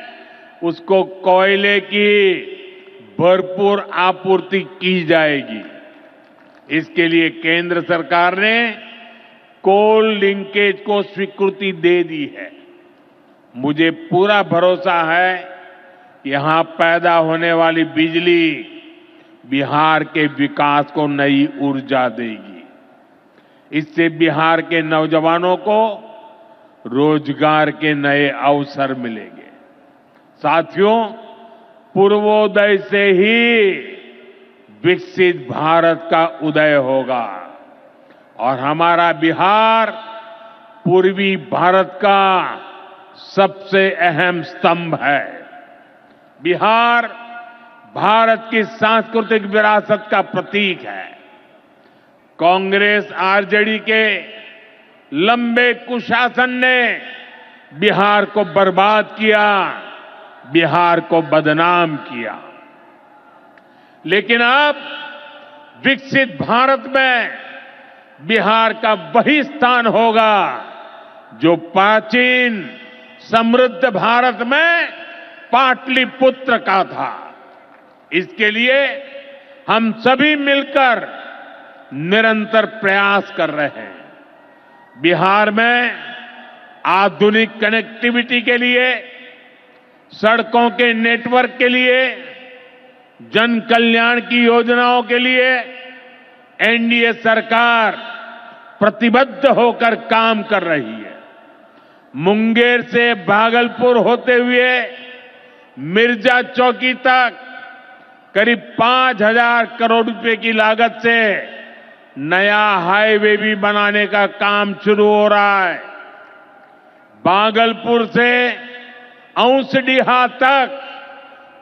उसको कोयले की भरपूर आपूर्ति की जाएगी। इसके लिए केंद्र सरकार ने कोल लिंकेज को स्वीकृति दे दी है। मुझे पूरा भरोसा है यहां पैदा होने वाली बिजली बिहार के विकास को नई ऊर्जा देगी। इससे बिहार के नौजवानों को रोजगार के नए अवसर मिलेंगे। साथियों, पूर्वोदय से ही विकसित भारत का उदय होगा और हमारा बिहार पूर्वी भारत का सबसे अहम स्तंभ है। बिहार भारत की सांस्कृतिक विरासत का प्रतीक है। कांग्रेस आरजेडी के लंबे कुशासन ने बिहार को बर्बाद किया, बिहार को बदनाम किया। लेकिन अब विकसित भारत में बिहार का वही स्थान होगा जो प्राचीन समृद्ध भारत में पाटलिपुत्र का था। इसके लिए हम सभी मिलकर निरंतर प्रयास कर रहे हैं। बिहार में आधुनिक कनेक्टिविटी के लिए, सड़कों के नेटवर्क के लिए, जन कल्याण की योजनाओं के लिए एनडीए सरकार प्रतिबद्ध होकर काम कर रही है। मुंगेर से भागलपुर होते हुए मिर्जा चौकी तक करीब 5,000 करोड़ रुपए की लागत से नया हाईवे भी बनाने का काम शुरू हो रहा है। भागलपुर से औंसडीहा तक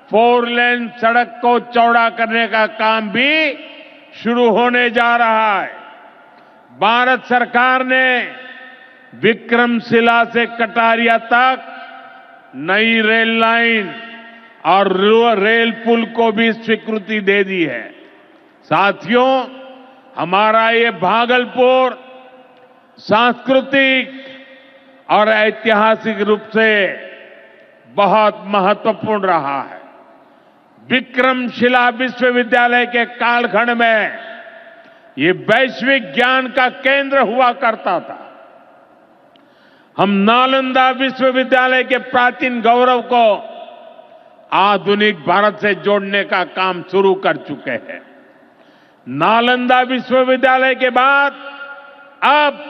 4 लेन सड़क को चौड़ा करने का काम भी शुरू होने जा रहा है। भारत सरकार ने विक्रमशिला से कटारिया तक नई रेल लाइन और रेल पुल को भी स्वीकृति दे दी है। साथियों, हमारा ये भागलपुर सांस्कृतिक और ऐतिहासिक रूप से बहुत महत्वपूर्ण रहा है। विक्रमशिला विश्वविद्यालय के कालखंड में ये वैश्विक ज्ञान का केंद्र हुआ करता था। हम नालंदा विश्वविद्यालय के प्राचीन गौरव को आधुनिक भारत से जोड़ने का काम शुरू कर चुके हैं। नालंदा विश्वविद्यालय के बाद अब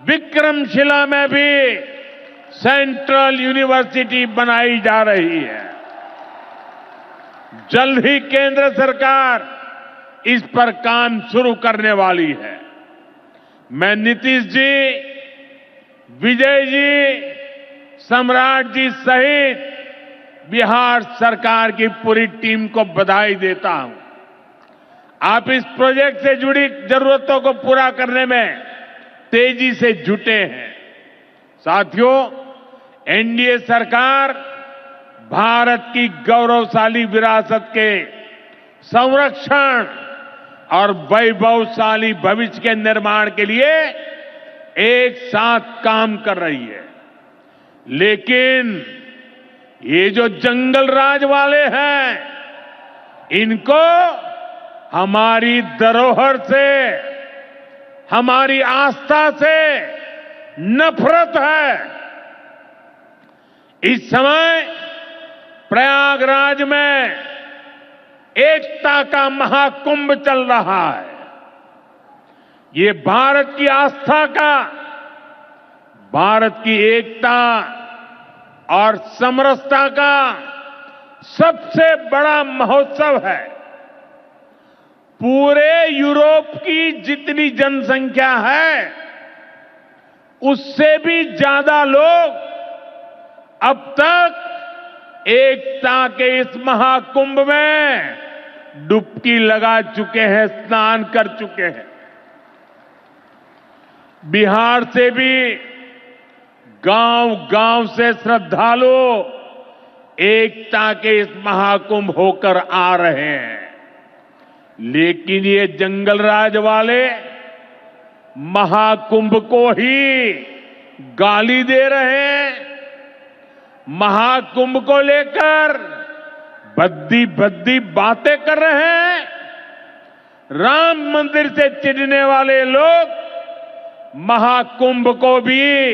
विक्रमशिला में भी सेंट्रल यूनिवर्सिटी बनाई जा रही है। जल्द ही केंद्र सरकार इस पर काम शुरू करने वाली है। मैं नीतीश जी, विजय जी, सम्राट जी सहित बिहार सरकार की पूरी टीम को बधाई देता हूं। आप इस प्रोजेक्ट से जुड़ी जरूरतों को पूरा करने में तेजी से जुटे हैं। साथियों, एनडीए सरकार भारत की गौरवशाली विरासत के संरक्षण और वैभवशाली भविष्य के निर्माण के लिए एक साथ काम कर रही है। लेकिन ये जो जंगल राज वाले हैं, इनको हमारी धरोहर से, हमारी आस्था से नफरत है। इस समय प्रयागराज में एकता का महाकुंभ चल रहा है। ये भारत की आस्था का, भारत की एकता और समरसता का सबसे बड़ा महोत्सव है। पूरे यूरोप की जितनी जनसंख्या है उससे भी ज्यादा लोग अब तक एकता के इस महाकुंभ में डुबकी लगा चुके हैं, स्नान कर चुके हैं। बिहार से भी गांव-गांव से श्रद्धालु एकता के इस महाकुंभ होकर आ रहे हैं, लेकिन ये जंगल राज वाले महाकुंभ को ही गाली दे रहे हैं। महाकुंभ को लेकर भद्दी भद्दी बातें कर रहे हैं। राम मंदिर से चिढ़ने वाले लोग महाकुंभ को भी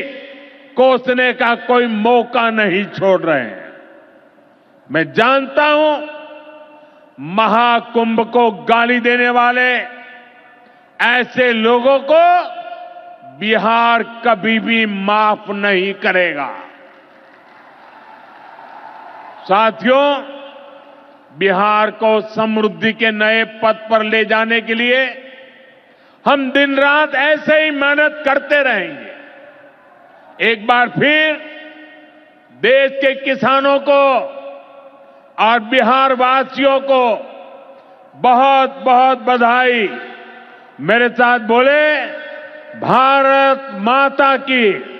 कोसने का कोई मौका नहीं छोड़ रहे हैं। मैं जानता हूं महाकुंभ को गाली देने वाले ऐसे लोगों को बिहार कभी भी माफ नहीं करेगा। साथियों, बिहार को समृद्धि के नए पथ पर ले जाने के लिए हम दिन रात ऐसे ही मेहनत करते रहेंगे। एक बार फिर देश के किसानों को और बिहार वासियों को बहुत बहुत बधाई। मेरे साथ बोले, भारत माता की।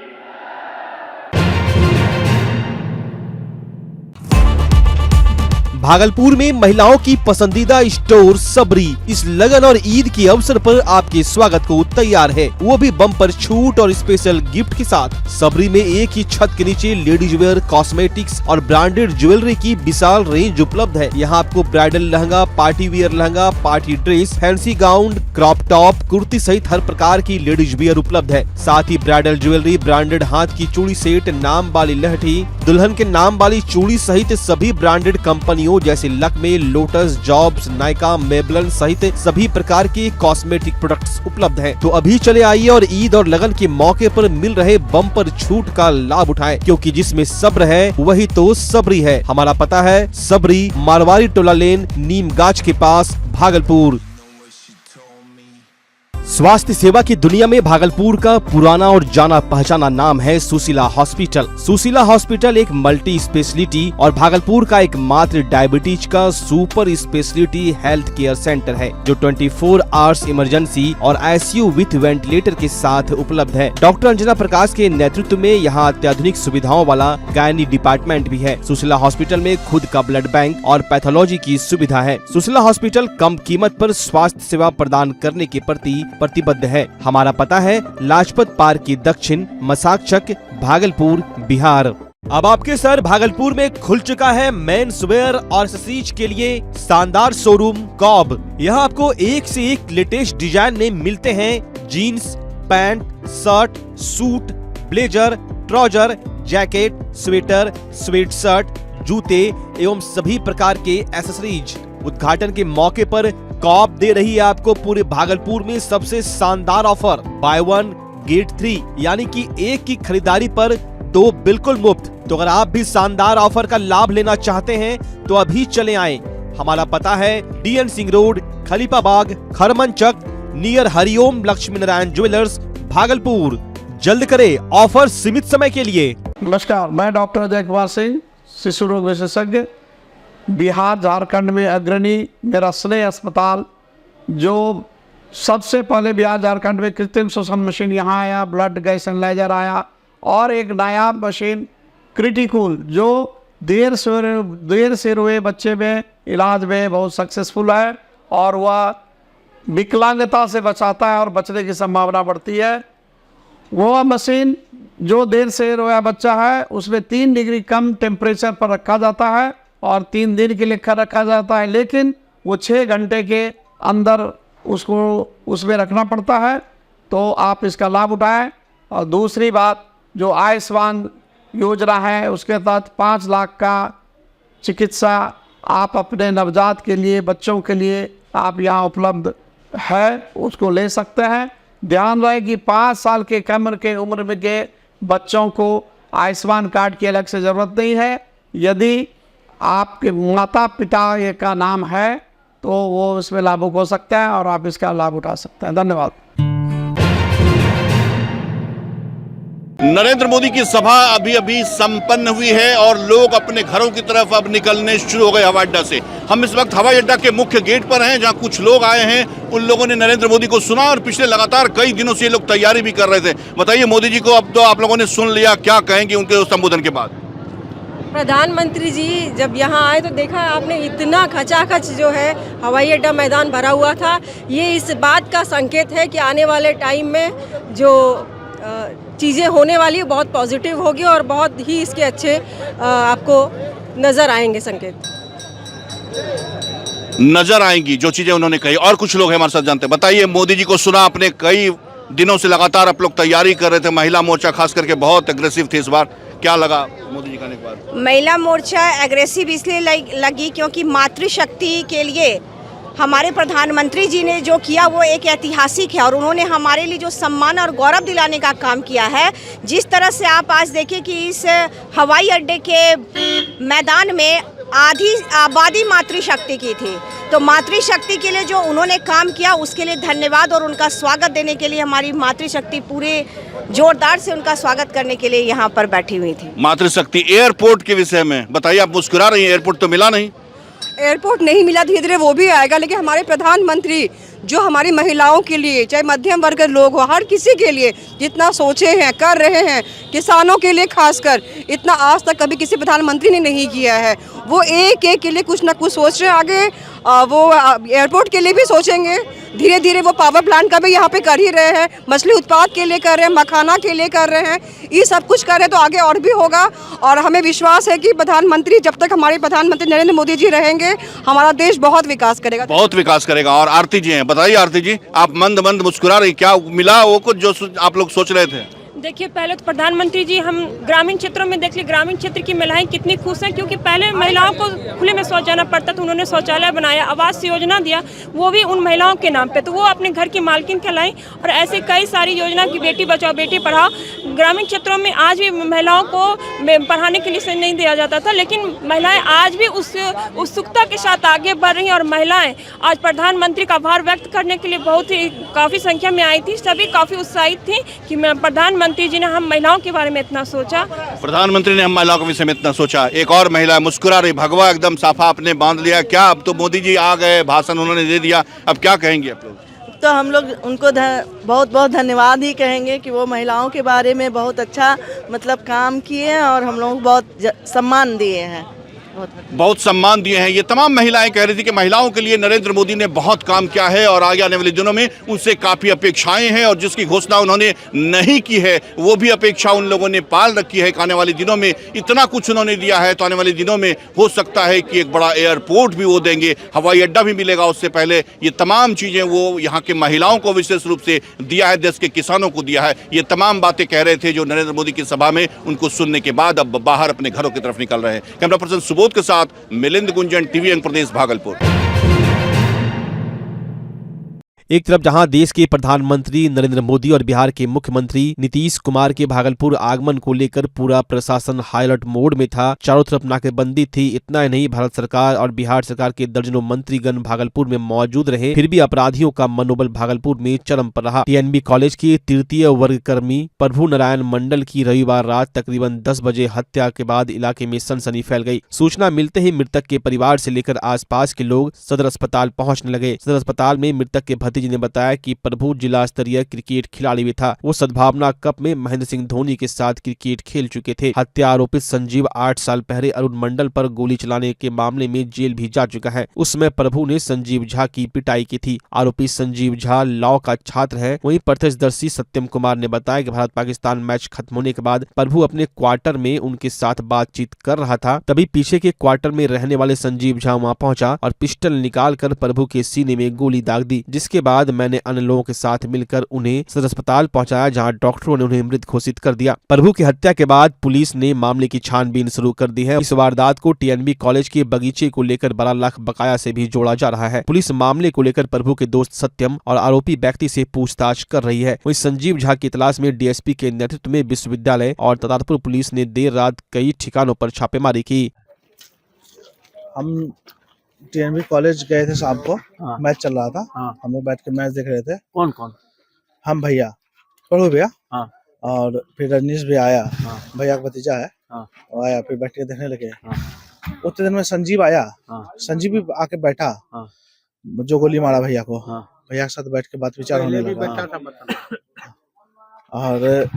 भागलपुर में महिलाओं की पसंदीदा स्टोर सबरी इस लगन और ईद के अवसर पर आपके स्वागत को तैयार है, वो भी बम्पर छूट और स्पेशल गिफ्ट के साथ। सबरी में एक ही छत के नीचे लेडीज वेयर, कॉस्मेटिक्स और ब्रांडेड ज्वेलरी की विशाल रेंज उपलब्ध है। यहाँ आपको bridal lehenga, party wear lehenga, party dress, fancy gown, crop top, kurti सहित हर प्रकार की लेडीज वेयर उपलब्ध है। साथ ही ब्राइडल ज्वेलरी, ब्रांडेड हाथ की चूड़ी सेट, नाम वाली लहठी, दुल्हन के नाम वाली चूड़ी सहित सभी ब्रांडेड कंपनियों जैसे लक्मे, लोटस, जॉब्स, नायका, मेबलन सहित सभी प्रकार के कॉस्मेटिक प्रोडक्ट्स उपलब्ध हैं। तो अभी चले आइए और ईद और लगन के मौके पर मिल रहे बम्पर छूट का लाभ उठाएं, क्योंकि जिसमें सब्र है वही तो सबरी है। हमारा पता है सबरी, मारवाड़ी टोला लेन, नीम गाछ के पास, भागलपुर। स्वास्थ्य सेवा की दुनिया में भागलपुर का पुराना और जाना पहचाना नाम है सुशीला हॉस्पिटल। सुशीला हॉस्पिटल एक मल्टी स्पेशलिटी और भागलपुर का एक मात्र डायबिटीज का super speciality health care centre है, जो 24 आवर्स इमरजेंसी और आईसीयू विथ वेंटिलेटर के साथ उपलब्ध है। डॉक्टर अंजना प्रकाश के नेतृत्व में यहाँ अत्याधुनिक सुविधाओं वाला गायनी डिपार्टमेंट भी है। सुशीला हॉस्पिटल में खुद का ब्लड बैंक और पैथोलॉजी की सुविधा है। सुशीला हॉस्पिटल कम कीमत पर स्वास्थ्य सेवा प्रदान करने के प्रति प्रतिबद्ध है। हमारा पता है लाजपत पार्क की दक्षिण, मसाकचक, भागलपुर, बिहार। अब आपके सर भागलपुर में खुल चुका है मेंस वेयर और एक्सेसरीज के लिए शानदार शोरूम कॉब। यहाँ आपको एक से एक लेटेस्ट डिजाइन में मिलते हैं jeans, pant, shirt, suit, blazer, trouser, jacket, sweater, sweat shirt, जूते एवं सभी प्रकार के एक्सेसरीज। उद्घाटन के मौके पर कॉप दे रही है आपको पूरे भागलपुर में सबसे शानदार ऑफर, बाय 1 गेट 3, यानी कि एक की खरीदारी पर 2 बिल्कुल मुफ्त। तो अगर आप भी शानदार ऑफर का लाभ लेना चाहते हैं तो अभी चले आएं। हमारा पता है DN Singh road, Khalifabagh, Kharmanchak, near Hariom Lakshmi Narayan jewellers, Bhagalpur. जल्द करे, ऑफर सीमित समय के लिए। नमस्कार, मैं डॉक्टर अजय कुमार सिंह, शिशु रोग विशेषज्ञ, बिहार झारखंड में अग्रणी। मेरा स्नेह अस्पताल जो सबसे पहले बिहार झारखंड में कृत्रिम श्वसन मशीन यहाँ आया, ब्लड गैस एनालाइजर आया, और एक नायाब मशीन क्रिटिकल जो देर से रोए बच्चे में इलाज में बहुत सक्सेसफुल है, और वह विकलांगता से बचाता है और बचने की संभावना बढ़ती है। वो मशीन जो देर से रोया बच्चा है उसमें 3 डिग्री कम टेम्परेचर पर रखा जाता है और 3 दिन के लिए रखा जाता है, लेकिन वो 6 घंटे के अंदर उसको उसमें रखना पड़ता है। तो आप इसका लाभ उठाएं। और दूसरी बात, जो आयुष्मान योजना है उसके तहत 5 लाख का चिकित्सा आप अपने नवजात के लिए, बच्चों के लिए आप यहाँ उपलब्ध है, उसको ले सकते हैं। ध्यान रहे कि 5 साल के कम के उम्र में के बच्चों को आयुष्मान कार्ड की अलग से ज़रूरत नहीं है। यदि आपके माता पिता का नाम है तो वो इसमें लाभुक हो सकता है और आप इसका लाभ उठा सकते हैं। धन्यवाद। नरेंद्र मोदी की सभा अभी अभी संपन्न हुई है और लोग अपने घरों की तरफ अब निकलने शुरू हो गए हवाई अड्डा से। हम इस वक्त हवाई अड्डा के मुख्य गेट पर हैं, जहां कुछ लोग आए हैं। उन लोगों ने नरेंद्र मोदी को सुना और पिछले लगातार कई दिनों से ये लोग तैयारी भी कर रहे थे। बताइए मोदी जी को अब तो आप लोगों ने सुन लिया, क्या कहेंगे उनके संबोधन के बाद? प्रधानमंत्री जी जब यहाँ आए तो देखा आपने इतना खचाखच जो है हवाई अड्डा मैदान भरा हुआ था। ये इस बात का संकेत है कि आने वाले टाइम में जो चीज़ें होने वाली है बहुत पॉजिटिव होगी और बहुत ही इसके अच्छे आपको नज़र आएंगे संकेत नजर आएंगी जो चीजें उन्होंने कही। और कुछ लोग हैं हमारे साथ, जानते हैं। बताइए, मोदी जी को सुना आपने, कई दिनों से लगातार आप लोग तैयारी कर रहे थे, महिला मोर्चा खास करके बहुत एग्रेसिव थे इस बार, क्या लगा मोदी जी का आने के बाद? महिला मोर्चा एग्रेसिव इसलिए लगी क्योंकि मातृशक्ति के लिए हमारे प्रधानमंत्री जी ने जो किया वो एक ऐतिहासिक है और उन्होंने हमारे लिए जो सम्मान और गौरव दिलाने का काम किया है। जिस तरह से आप आज देखें कि इस हवाई अड्डे के मैदान में आधी आबादी मातृशक्ति की थी, तो मातृशक्ति के लिए जो उन्होंने काम किया उसके लिए धन्यवाद और उनका स्वागत देने के लिए हमारी मातृशक्ति पूरे जोरदार से उनका स्वागत करने के लिए यहाँ पर बैठी हुई थी। मातृशक्ति एयरपोर्ट के विषय में बताइए, आप मुस्कुरा रही हैं, एयरपोर्ट तो मिला नहीं? एयरपोर्ट नहीं मिला, धीरे धीरे वो भी आएगा, लेकिन हमारे प्रधानमंत्री जो हमारी महिलाओं के लिए, चाहे मध्यम वर्ग के लोग हो, हर किसी के लिए जितना सोचे हैं, कर रहे हैं, किसानों के लिए खासकर इतना आज तक कभी किसी प्रधानमंत्री ने नहीं किया है। वो एक के लिए कुछ ना कुछ सोच रहे हैं। आगे वो एयरपोर्ट के लिए भी सोचेंगे, धीरे धीरे वो पावर प्लांट का भी यहाँ पे कर ही रहे हैं, मछली उत्पाद के लिए कर रहे हैं, मखाना के लिए कर रहे हैं, ये सब कुछ कर रहे हैं, तो आगे और भी होगा। और हमें विश्वास है कि प्रधानमंत्री, जब तक हमारे प्रधानमंत्री नरेंद्र मोदी जी रहेंगे, हमारा देश बहुत विकास करेगा, बहुत विकास करेगा। और आरती जी हैं, बताइए आरती जी, आप मंद मंद मुस्कुरा रही, क्या मिला वो कुछ जो आप लोग सोच रहे थे? देखिए, पहले तो प्रधानमंत्री जी, हम ग्रामीण क्षेत्रों में देख ली, ग्रामीण क्षेत्र की महिलाएं कितनी खुश हैं, क्योंकि पहले महिलाओं को खुले में शौच जाना पड़ता था। उन्होंने शौचालय बनाया, आवास योजना दिया, वो भी उन महिलाओं के नाम पे, तो वो अपने घर की मालकिन कहलाई। और ऐसे कई सारी योजना की बेटी बचाओ बेटी पढ़ाओ, ग्रामीण क्षेत्रों में आज भी महिलाओं को पढ़ाने के लिए नहीं दिया जाता था, लेकिन महिलाएं आज भी उस उत्सुकता के साथ आगे बढ़ रही हैं। और महिलाएं आज प्रधानमंत्री का आभार व्यक्त करने के लिए बहुत ही काफ़ी संख्या में आई थी। सभी काफ़ी उत्साहित थी कि प्रधानमंत्री जी ने हम महिलाओं के बारे में इतना सोचा, प्रधानमंत्री ने हम महिलाओं के विषय में इतना सोचा। एक और महिला मुस्कुरा रही, भगवा एकदम साफा आपने बांध लिया, क्या अब तो मोदी जी आ गए, भाषण उन्होंने दे दिया, अब क्या कहेंगे आप लोग? तो हम लोग उनको बहुत बहुत धन्यवाद ही कहेंगे कि वो महिलाओं के बारे में बहुत अच्छा मतलब काम किए हैं और हम लोग बहुत सम्मान दिए हैं, बहुत सम्मान दिए हैं। ये तमाम महिलाएं कह रही थी कि महिलाओं के लिए नरेंद्र मोदी ने बहुत काम किया है और आगे आने वाले दिनों में उनसे काफ़ी अपेक्षाएं हैं, और जिसकी घोषणा उन्होंने नहीं की है वो भी अपेक्षा उन लोगों ने पाल रखी है। आने वाले दिनों में इतना कुछ उन्होंने दिया है, तो आने वाले दिनों में हो सकता है कि एक बड़ा एयरपोर्ट भी वो देंगे, हवाई अड्डा भी मिलेगा। उससे पहले ये तमाम चीज़ें वो यहाँ के महिलाओं को विशेष रूप से दिया है, देश के किसानों को दिया है। ये तमाम बातें कह रहे थे जो नरेंद्र मोदी की सभा में, उनको सुनने के बाद अब बाहर अपने घरों की तरफ निकल रहे हैं। कैमरा पर्सन सुबोध के साथ मिलिंद गुंजन, टीवी अंक प्रदेश, भागलपुर। एक तरफ जहां देश के प्रधानमंत्री नरेंद्र मोदी और बिहार के मुख्यमंत्री नीतीश कुमार के भागलपुर आगमन को लेकर पूरा प्रशासन हाई अलर्ट मोड में था, चारों तरफ नाकेबंदी थी। इतना ही नहीं, भारत सरकार और बिहार सरकार के दर्जनों मंत्रीगण भागलपुर में मौजूद रहे, फिर भी अपराधियों का मनोबल भागलपुर में चरम पर रहा। टीएनबी कॉलेज के तृतीय वर्ग कर्मी प्रभु नारायण मंडल की रविवार रात तकरीबन 10 बजे हत्या के बाद इलाके में सनसनी फैल गई। सूचना मिलते ही मृतक के परिवार से लेकर आसपास के लोग सदर अस्पताल पहुंचने लगे। सदर अस्पताल में मृतक के भतीजे ने बताया कि प्रभु जिला स्तरीय क्रिकेट खिलाड़ी भी था। वो सद्भावना कप में महेंद्र सिंह धोनी के साथ क्रिकेट खेल चुके थे। हत्या आरोपित संजीव 8 साल पहले अरुण मंडल पर गोली चलाने के मामले में जेल भी जा चुका है। उस समय प्रभु ने संजीव झा की पिटाई की थी। आरोपी संजीव झा लॉ का छात्र है। वहीं प्रत्यक्षदर्शी सत्यम कुमार ने बताया कि भारत पाकिस्तान मैच खत्म होने के बाद प्रभु अपने क्वार्टर में उनके साथ बातचीत कर रहा था, तभी पीछे के क्वार्टर में रहने वाले संजीव झा वहां पहुंचा और पिस्टल निकाल कर प्रभु के सीने में गोली दाग दी, जिसके बाद मैंने अन्य लोगों के साथ मिलकर उन्हें सदर अस्पताल पहुंचाया, जहां डॉक्टरों ने उन्हें मृत घोषित कर दिया। प्रभु की हत्या के बाद पुलिस ने मामले की छानबीन शुरू कर दी है। इस वारदात को टीएनबी कॉलेज के बगीचे को लेकर 12 लाख बकाया से भी जोड़ा जा रहा है। पुलिस मामले को लेकर प्रभु के दोस्त सत्यम और आरोपी व्यक्ति से पूछताछ कर रही है। वहीं संजीव झा की तलाश में डीएसपी के नेतृत्व में विश्वविद्यालय और ततारपुर पुलिस ने देर रात कई ठिकानों पर छापेमारी की। हम टीएनबी कॉलेज गए थे शाम को। हाँ। मैच चल रहा था। हाँ। हम लोग बैठ के मैच देख रहे थे। कौन कौन? हम भैया, पढ़ू भैया, हाँ। और फिर रजनीश भी आया। हाँ। भैया का भतीजा है। हाँ। वो आया, फिर बैठ के देखने लगे। हाँ। उतने दिन में संजीव आया। हाँ। संजीव भी आके बैठा। हाँ। जो गोली मारा भैया को। हाँ। भैया के साथ बैठ के बात विचार होने लगा। और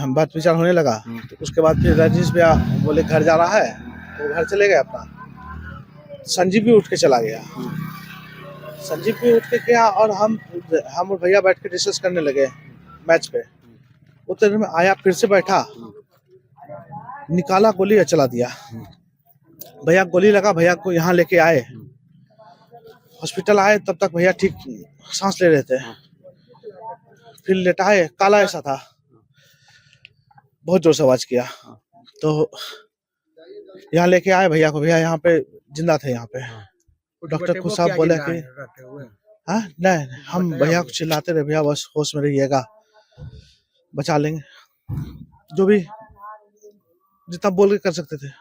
बात विचार होने लगा। तो उसके बाद फिर रजनीश भैया बोले घर जा रहा है, तो घर चले गए अपना। संजीव भी उठ के चला गया। संजीव भी उठ के गया और हम और भैया बैठ के डिस्कस करने लगे मैच पे। उतने दिन में आया, फिर से बैठा, निकाला गोली और चला दिया। भैया गोली लगा, भैया को यहाँ लेके आए, हॉस्पिटल आए। तब तक भैया ठीक सांस ले रहे थे। फिर लेटाए, काला ऐसा था, बहुत जोर से आवाज किया। तो यहाँ लेके आए भैया को। भैया यहाँ पे जिंदा थे। यहाँ पे डॉक्टर खुद साहब बोले कि हाँ नहीं, हम भैया को चिल्लाते रहे, भैया बस होश में रहिएगा, बचा लेंगे। जो भी जितना बोल के कर सकते थे।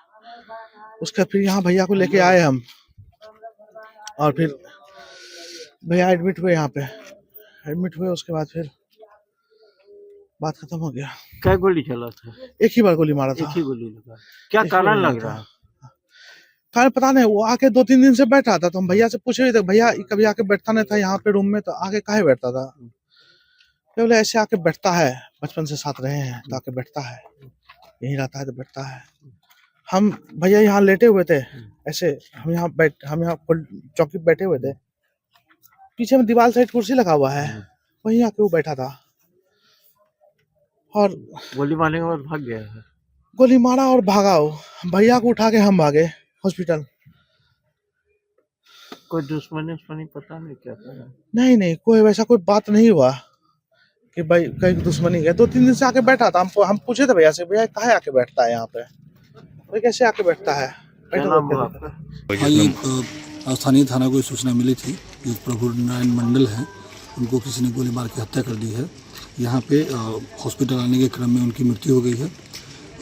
उसके फिर यहाँ भैया को लेके आए हम, और फिर भैया एडमिट हुए। यहाँ पे एडमिट हुए, उसके बाद फिर बात खत्म हो गया। क्या गोली चला था? एक ही बार गोली मारा था। एक ही गोली लगा। क्या कारण लग रहा है? कारण पता नहीं। वो आके 2-3 दिन से बैठा था, तो हम भैया से पूछे भी थे, भैया कभी आके बैठता नहीं था यहाँ पे रूम में, तो आके काहे बैठता था? तो बोले ऐसे आके बैठता है, बचपन से साथ रहे हैं, तो आके बैठता है, यहीं रहता है तो बैठता है। हम भैया यहाँ लेटे हुए थे ऐसे, हम यहाँ चौकी पे बैठे हुए थे। पीछे में दीवार साइड कुर्सी लगा हुआ है, वहीं आके वो बैठा था। और गोली मारने के बाद भाग गया है। गोली मारा और भागा। वो भैया को उठा के हम भागे हॉस्पिटल। कोई दुश्मनी पता नहीं क्या था? नहीं, कोई वैसा कोई बात नहीं हुआ कि भाई कहीं दुश्मनी है। 2-3 दिन से आके बैठा था। हम पूछे थे भैया से, भैया काहे आके बैठता है यहाँ पे? भाई कैसे आके बैठता है? स्थानीय थाना को सूचना मिली थी कि प्रभु नारायण मंडल हैं, उनको किसी ने गोली मार के हत्या कर दी है। यहाँ पे हॉस्पिटल आने के क्रम में उनकी मृत्यु हो गई है।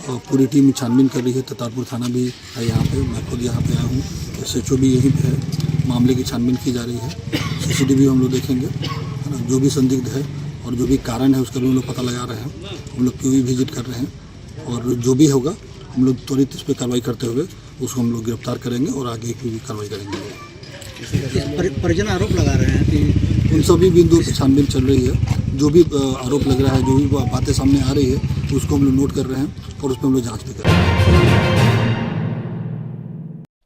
पूरी टीम छानबीन कर रही है। ततारपुर थाना भी है यहाँ पे, मैं खुद यहाँ पे आया हूँ। SHO भी यहीं पे है। मामले की छानबीन की जा रही है। CCTV हम लोग देखेंगे, है ना। जो भी संदिग्ध है और जो भी कारण है उसका भी हम लोग पता लगा रहे हैं। हम लोग क्यों भी विजिट कर रहे हैं, और जो भी होगा हम लोग त्वरित इस पर कार्रवाई करते हुए उसको हम लोग गिरफ्तार करेंगे और आगे की भी कार्रवाई करेंगे। परिजन आरोप लगा रहे हैं कि उन सभी बिंदुओं की छानबीन चल रही है। जो भी आरोप लग रहा है, जो भी बातें सामने आ रही है, उसको हम लोग नोट कर रहे हैं और उस पर हम लोग जांच भी कर रहे हैं।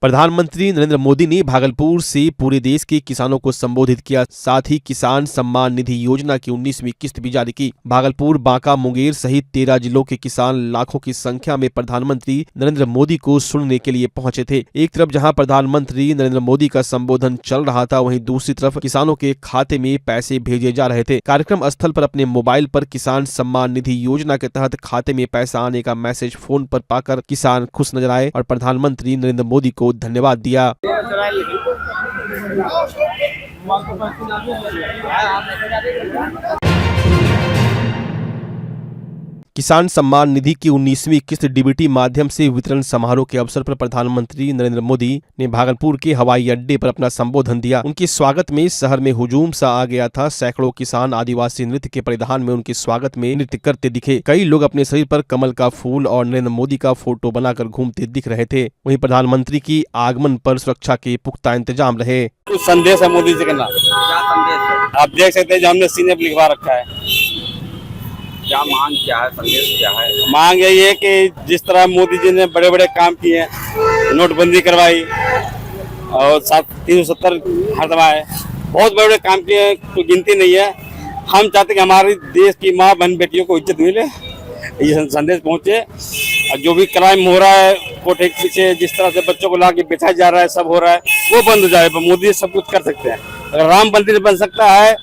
प्रधानमंत्री नरेंद्र मोदी ने भागलपुर से पूरे देश के किसानों को संबोधित किया। साथ ही किसान सम्मान निधि योजना की 19वीं किस्त भी जारी की। भागलपुर, बांका, मुंगेर सहित 13 जिलों के किसान लाखों की संख्या में प्रधानमंत्री नरेंद्र मोदी को सुनने के लिए पहुंचे थे। एक तरफ जहां प्रधानमंत्री नरेंद्र मोदी का संबोधन चल रहा था, वहीं दूसरी तरफ किसानों के खाते में पैसे भेजे जा रहे थे। कार्यक्रम स्थल पर अपने मोबाइल पर किसान सम्मान निधि योजना के तहत खाते में पैसा आने का मैसेज फोन पर पाकर किसान खुश नजर आए और प्रधानमंत्री नरेंद्र मोदी को धन्यवाद दिया। किसान सम्मान निधि की 19वीं किस्त डीबीटी माध्यम से वितरण समारोह के अवसर पर प्रधानमंत्री नरेंद्र मोदी ने भागलपुर के हवाई अड्डे पर अपना संबोधन दिया। उनके स्वागत में शहर में हुजूम सा आ गया था। सैकड़ों किसान आदिवासी नृत्य के परिधान में उनके स्वागत में नृत्य करते दिखे। कई लोग अपने शरीर पर कमल का फूल और नरेंद्र मोदी का फोटो बनाकर घूमते दिख रहे थे। वहीं प्रधानमंत्री की आगमन पर सुरक्षा के पुख्ता इंतजाम रहे। कुछ संदेश है मोदी जी के नाम। क्या संदेश है? आप देख सकते हैं जो हमने सीने पर लिखवा रखा है। क्या मांग क्या है, संदेश क्या है? मांग यही है कि जिस तरह मोदी जी ने बड़े बड़े काम किए, नोटबंदी करवाई और 370 हटवाए, बहुत बड़े बड़े काम किए, कोई गिनती नहीं है। हम चाहते कि हमारे देश की माँ बहन बेटियों को इज्जत मिले, ये संदेश पहुँचे। और जो भी क्राइम हो रहा है कोर्ट के पीछे, जिस तरह से बच्चों को ला के बेचा जा रहा है, सब हो रहा है, वो बंद हो जाए। मोदी सब कुछ कर सकते हैं। अगर राम मंदिर बन सकता है,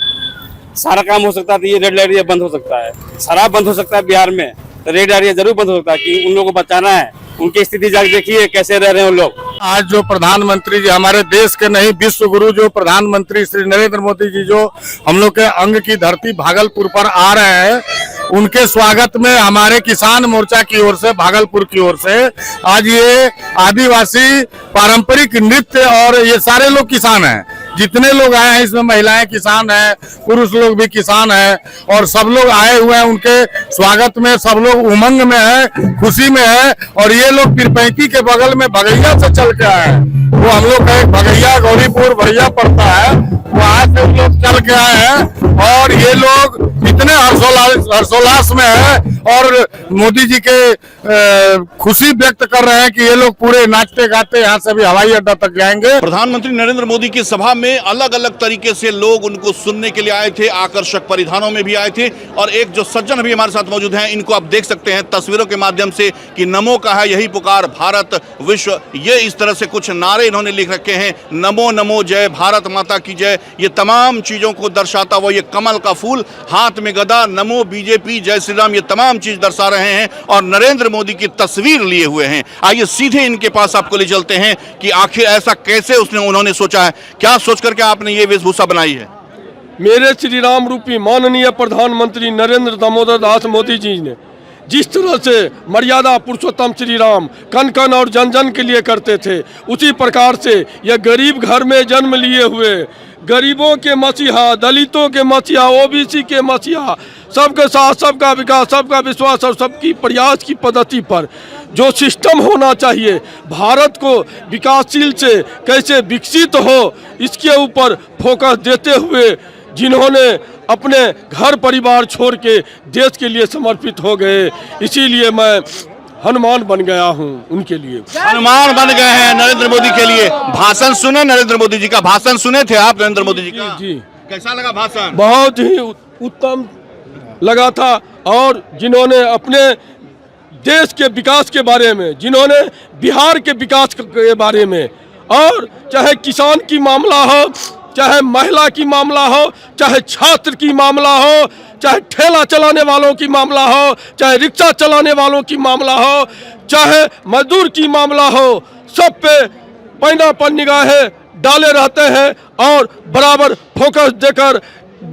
सारा काम हो सकता है, तो ये रेड एरिया बंद हो सकता है। शराब बंद हो सकता है बिहार में, तो रेड एरिया जरूर बंद हो सकता है कि उन लोगों को बचाना है। उनकी स्थिति जाके देखिए कैसे रह रहे हैं उन लोग। आज जो प्रधानमंत्री जी हमारे देश के नहीं विश्व गुरु जो प्रधानमंत्री श्री नरेंद्र मोदी जी जो हम लोग के अंग की धरती भागलपुर पर आ रहे हैं, उनके स्वागत में हमारे किसान मोर्चा की ओर से, भागलपुर की ओर से आज ये आदिवासी पारंपरिक नृत्य और ये सारे लोग किसान हैं, जितने लोग आए हैं इसमें महिलाएं किसान हैं, पुरुष लोग भी किसान हैं और सब लोग आए हुए हैं उनके स्वागत में। सब लोग उमंग में है, खुशी में है। और ये लोग पीरपैंती के बगल में भगैया से चल के आए हैं, वो हम लोग का एक भगैया गौरीपुर भैया पड़ता है, वहां से लोग चल के आए हैं और ये लोग इतने हर्षोल्लास में है और मोदी जी के खुशी व्यक्त कर रहे हैं कि ये लोग पूरे नाचते गाते यहाँ से भी हवाई अड्डा तक जाएंगे। प्रधानमंत्री नरेंद्र मोदी की सभा में अलग अलग तरीके से लोग उनको सुनने के लिए आए थे, आकर्षक परिधानों में भी आए थे। और एक जो सज्जन भी हमारे साथ मौजूद हैं, इनको आप देख सकते हैं तस्वीरों के माध्यम से कि नमो का है यही पुकार, भारत विश्व, ये इस तरह से कुछ नारे इन्होंने लिख रखे हैं। नमो नमो जय, भारत माता की जय, ये तमाम चीजों को दर्शाता हुआ ये कमल का फूल, हाथ में गदा, नमो बीजेपी, जय श्री राम, ये तमाम चीज दर्शा रहे हैं और नरेंद्र मोदी की तस्वीर लिए हुए हैं। आइए सीधे इनके पास आपको ले चलते हैं कि आखिर ऐसा कैसे उन्होंने सोचा है, क्या सोच करके आपने ये वेशभूषा बनाई है। मेरे श्री राम रूपी माननीय प्रधानमंत्री नरेंद्र दामोदर दास मोदी जी ने जिस तरह से मर्यादा पुरुषोत्तम श्री राम कन कन और जन जन के लिए करते थे, उसी प्रकार से यह गरीब घर में जन्म लिए हुए गरीबों के मसीहा, दलितों के मसीहा, ओबीसी के मसीहा, सबके साथ सबका विकास, सबका विश्वास और सबकी प्रयास की पद्धति पर जो सिस्टम होना चाहिए, भारत को विकासशील से कैसे विकसित हो, इसके ऊपर फोकस देते हुए जिन्होंने अपने घर परिवार छोड़ के देश के लिए समर्पित हो गए, इसीलिए मैं हनुमान बन गया हूं उनके लिए। हनुमान बन गए हैं नरेंद्र मोदी के लिए। भाषण सुने नरेंद्र मोदी जी का, भाषण सुने थे आप नरेंद्र मोदी जी का? जी। कैसा लगा भाषण? बहुत ही उत्तम लगा था। और जिन्होंने अपने देश के विकास के बारे में, जिन्होंने बिहार के विकास के बारे में, और चाहे किसान की मामला हो, चाहे महिला की मामला हो, चाहे छात्र की मामला हो, चाहे ठेला चलाने वालों की मामला हो, चाहे रिक्शा चलाने वालों की मामला हो, चाहे मजदूर की मामला हो, सब पे पैना पर निगाहें डाले रहते हैं और बराबर फोकस देकर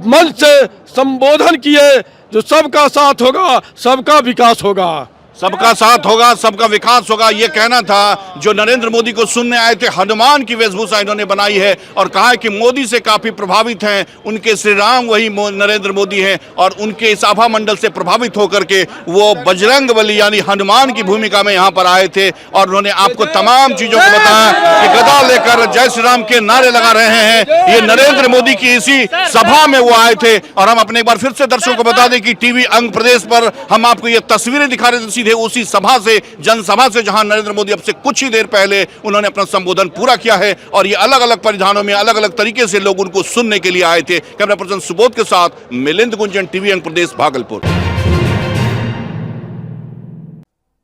मन से संबोधन किए, जो सबका साथ होगा सबका विकास होगा, सबका साथ होगा सबका विकास होगा, ये कहना था जो नरेंद्र मोदी को सुनने आए थे। हनुमान की वेशभूषा इन्होंने बनाई है और कहा है कि मोदी से काफी प्रभावित हैं, उनके श्री राम वही नरेंद्र मोदी हैं और उनके सभा मंडल से प्रभावित होकर के वो बजरंग बली यानी हनुमान की भूमिका में यहाँ पर आए थे। और उन्होंने आपको तमाम चीजों को बताया कि गदा लेकर जय श्री राम के नारे लगा रहे हैं। ये नरेंद्र मोदी की इसी सभा में वो आए थे। और हम अपने एक बार फिर से दर्शकों को बता दें कि टीवी अंग प्रदेश पर हम आपको ये तस्वीरें दिखा रहे थे उसी सभा से, जनसभा से, जहां नरेंद्र मोदी अब से कुछ ही देर पहले उन्होंने अपना संबोधन पूरा किया है। और ये अलग अलग परिधानों में अलग अलग तरीके से लोग उनको सुनने के लिए आए थे। कैमरा पर्सन सुबोध के साथ मिलिंद गुंजन, टीवी अंग प्रदेश, भागलपुर।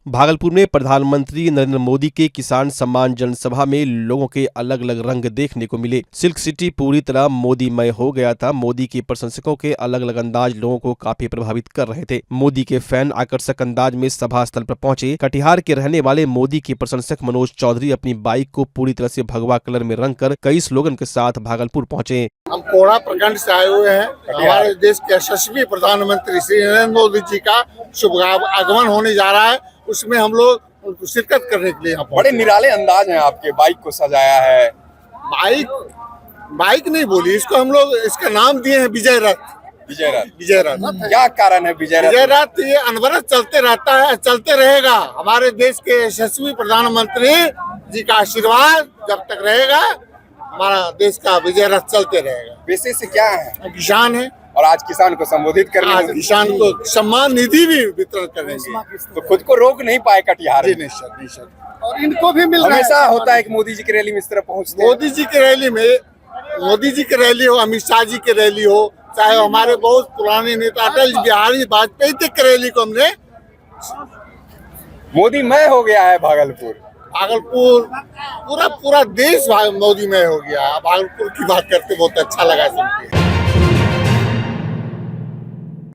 भागलपुर में प्रधानमंत्री नरेंद्र मोदी के किसान सम्मान जनसभा में लोगों के अलग अलग रंग देखने को मिले। सिल्क सिटी पूरी तरह मोदीमय हो गया था। मोदी के प्रशंसकों के अलग अलग अंदाज लोगों को काफी प्रभावित कर रहे थे। मोदी के फैन आकर्षक अंदाज में सभा स्थल पर पहुंचे। कटिहार के रहने वाले मोदी के प्रशंसक मनोज चौधरी अपनी बाइक को पूरी तरह से भगवा कलर में रंग कर कई स्लोगन के साथ भागलपुर पहुँचे। हम कोड़ा प्रखंड से आए हुए हैं। हमारे देश के यशस्वी प्रधानमंत्री श्री नरेंद्र मोदी जी का शुभ आगमन होने जा रहा है, उसमें हम लोग उनको शिरकत करने के लिए यहाँ बड़े निराले अंदाज हैं आपके, बाइक को सजाया है। बाइक नहीं बोली इसको, हम लोग इसका नाम दिए हैं विजय रथ। विजय रथ। विजय रथ क्या कारण है विजय रथ? विजय रथ ये अनवरत चलते रहता है, चलते रहेगा। हमारे देश के यशस्वी प्रधानमंत्री जी का आशीर्वाद जब तक रहेगा, हमारा देश का विजय रथ चलते रहेगा। विशेष क्या है? किसान है और आज किसान को संबोधित करने, आज किसान को सम्मान निधि भी वितरण करेंगे। तो खुद को रोक नहीं पाए कटिहार। और इनको भी मिल रहा है। हमेशा होता है कि मोदी जी की रैली में इस तरह पहुंचते हैं। मोदी जी की रैली में, मोदी जी की रैली हो, अमित शाह जी की रैली हो, चाहे हमारे बहुत पुराने नेता अटल बिहारी वाजपेयी जी की रैली को हमने, मोदीमय हो गया है भागलपुर। पूरा देश मोदीमय हो गया। भागलपुर की बात करते बहुत अच्छा लगा सुन के।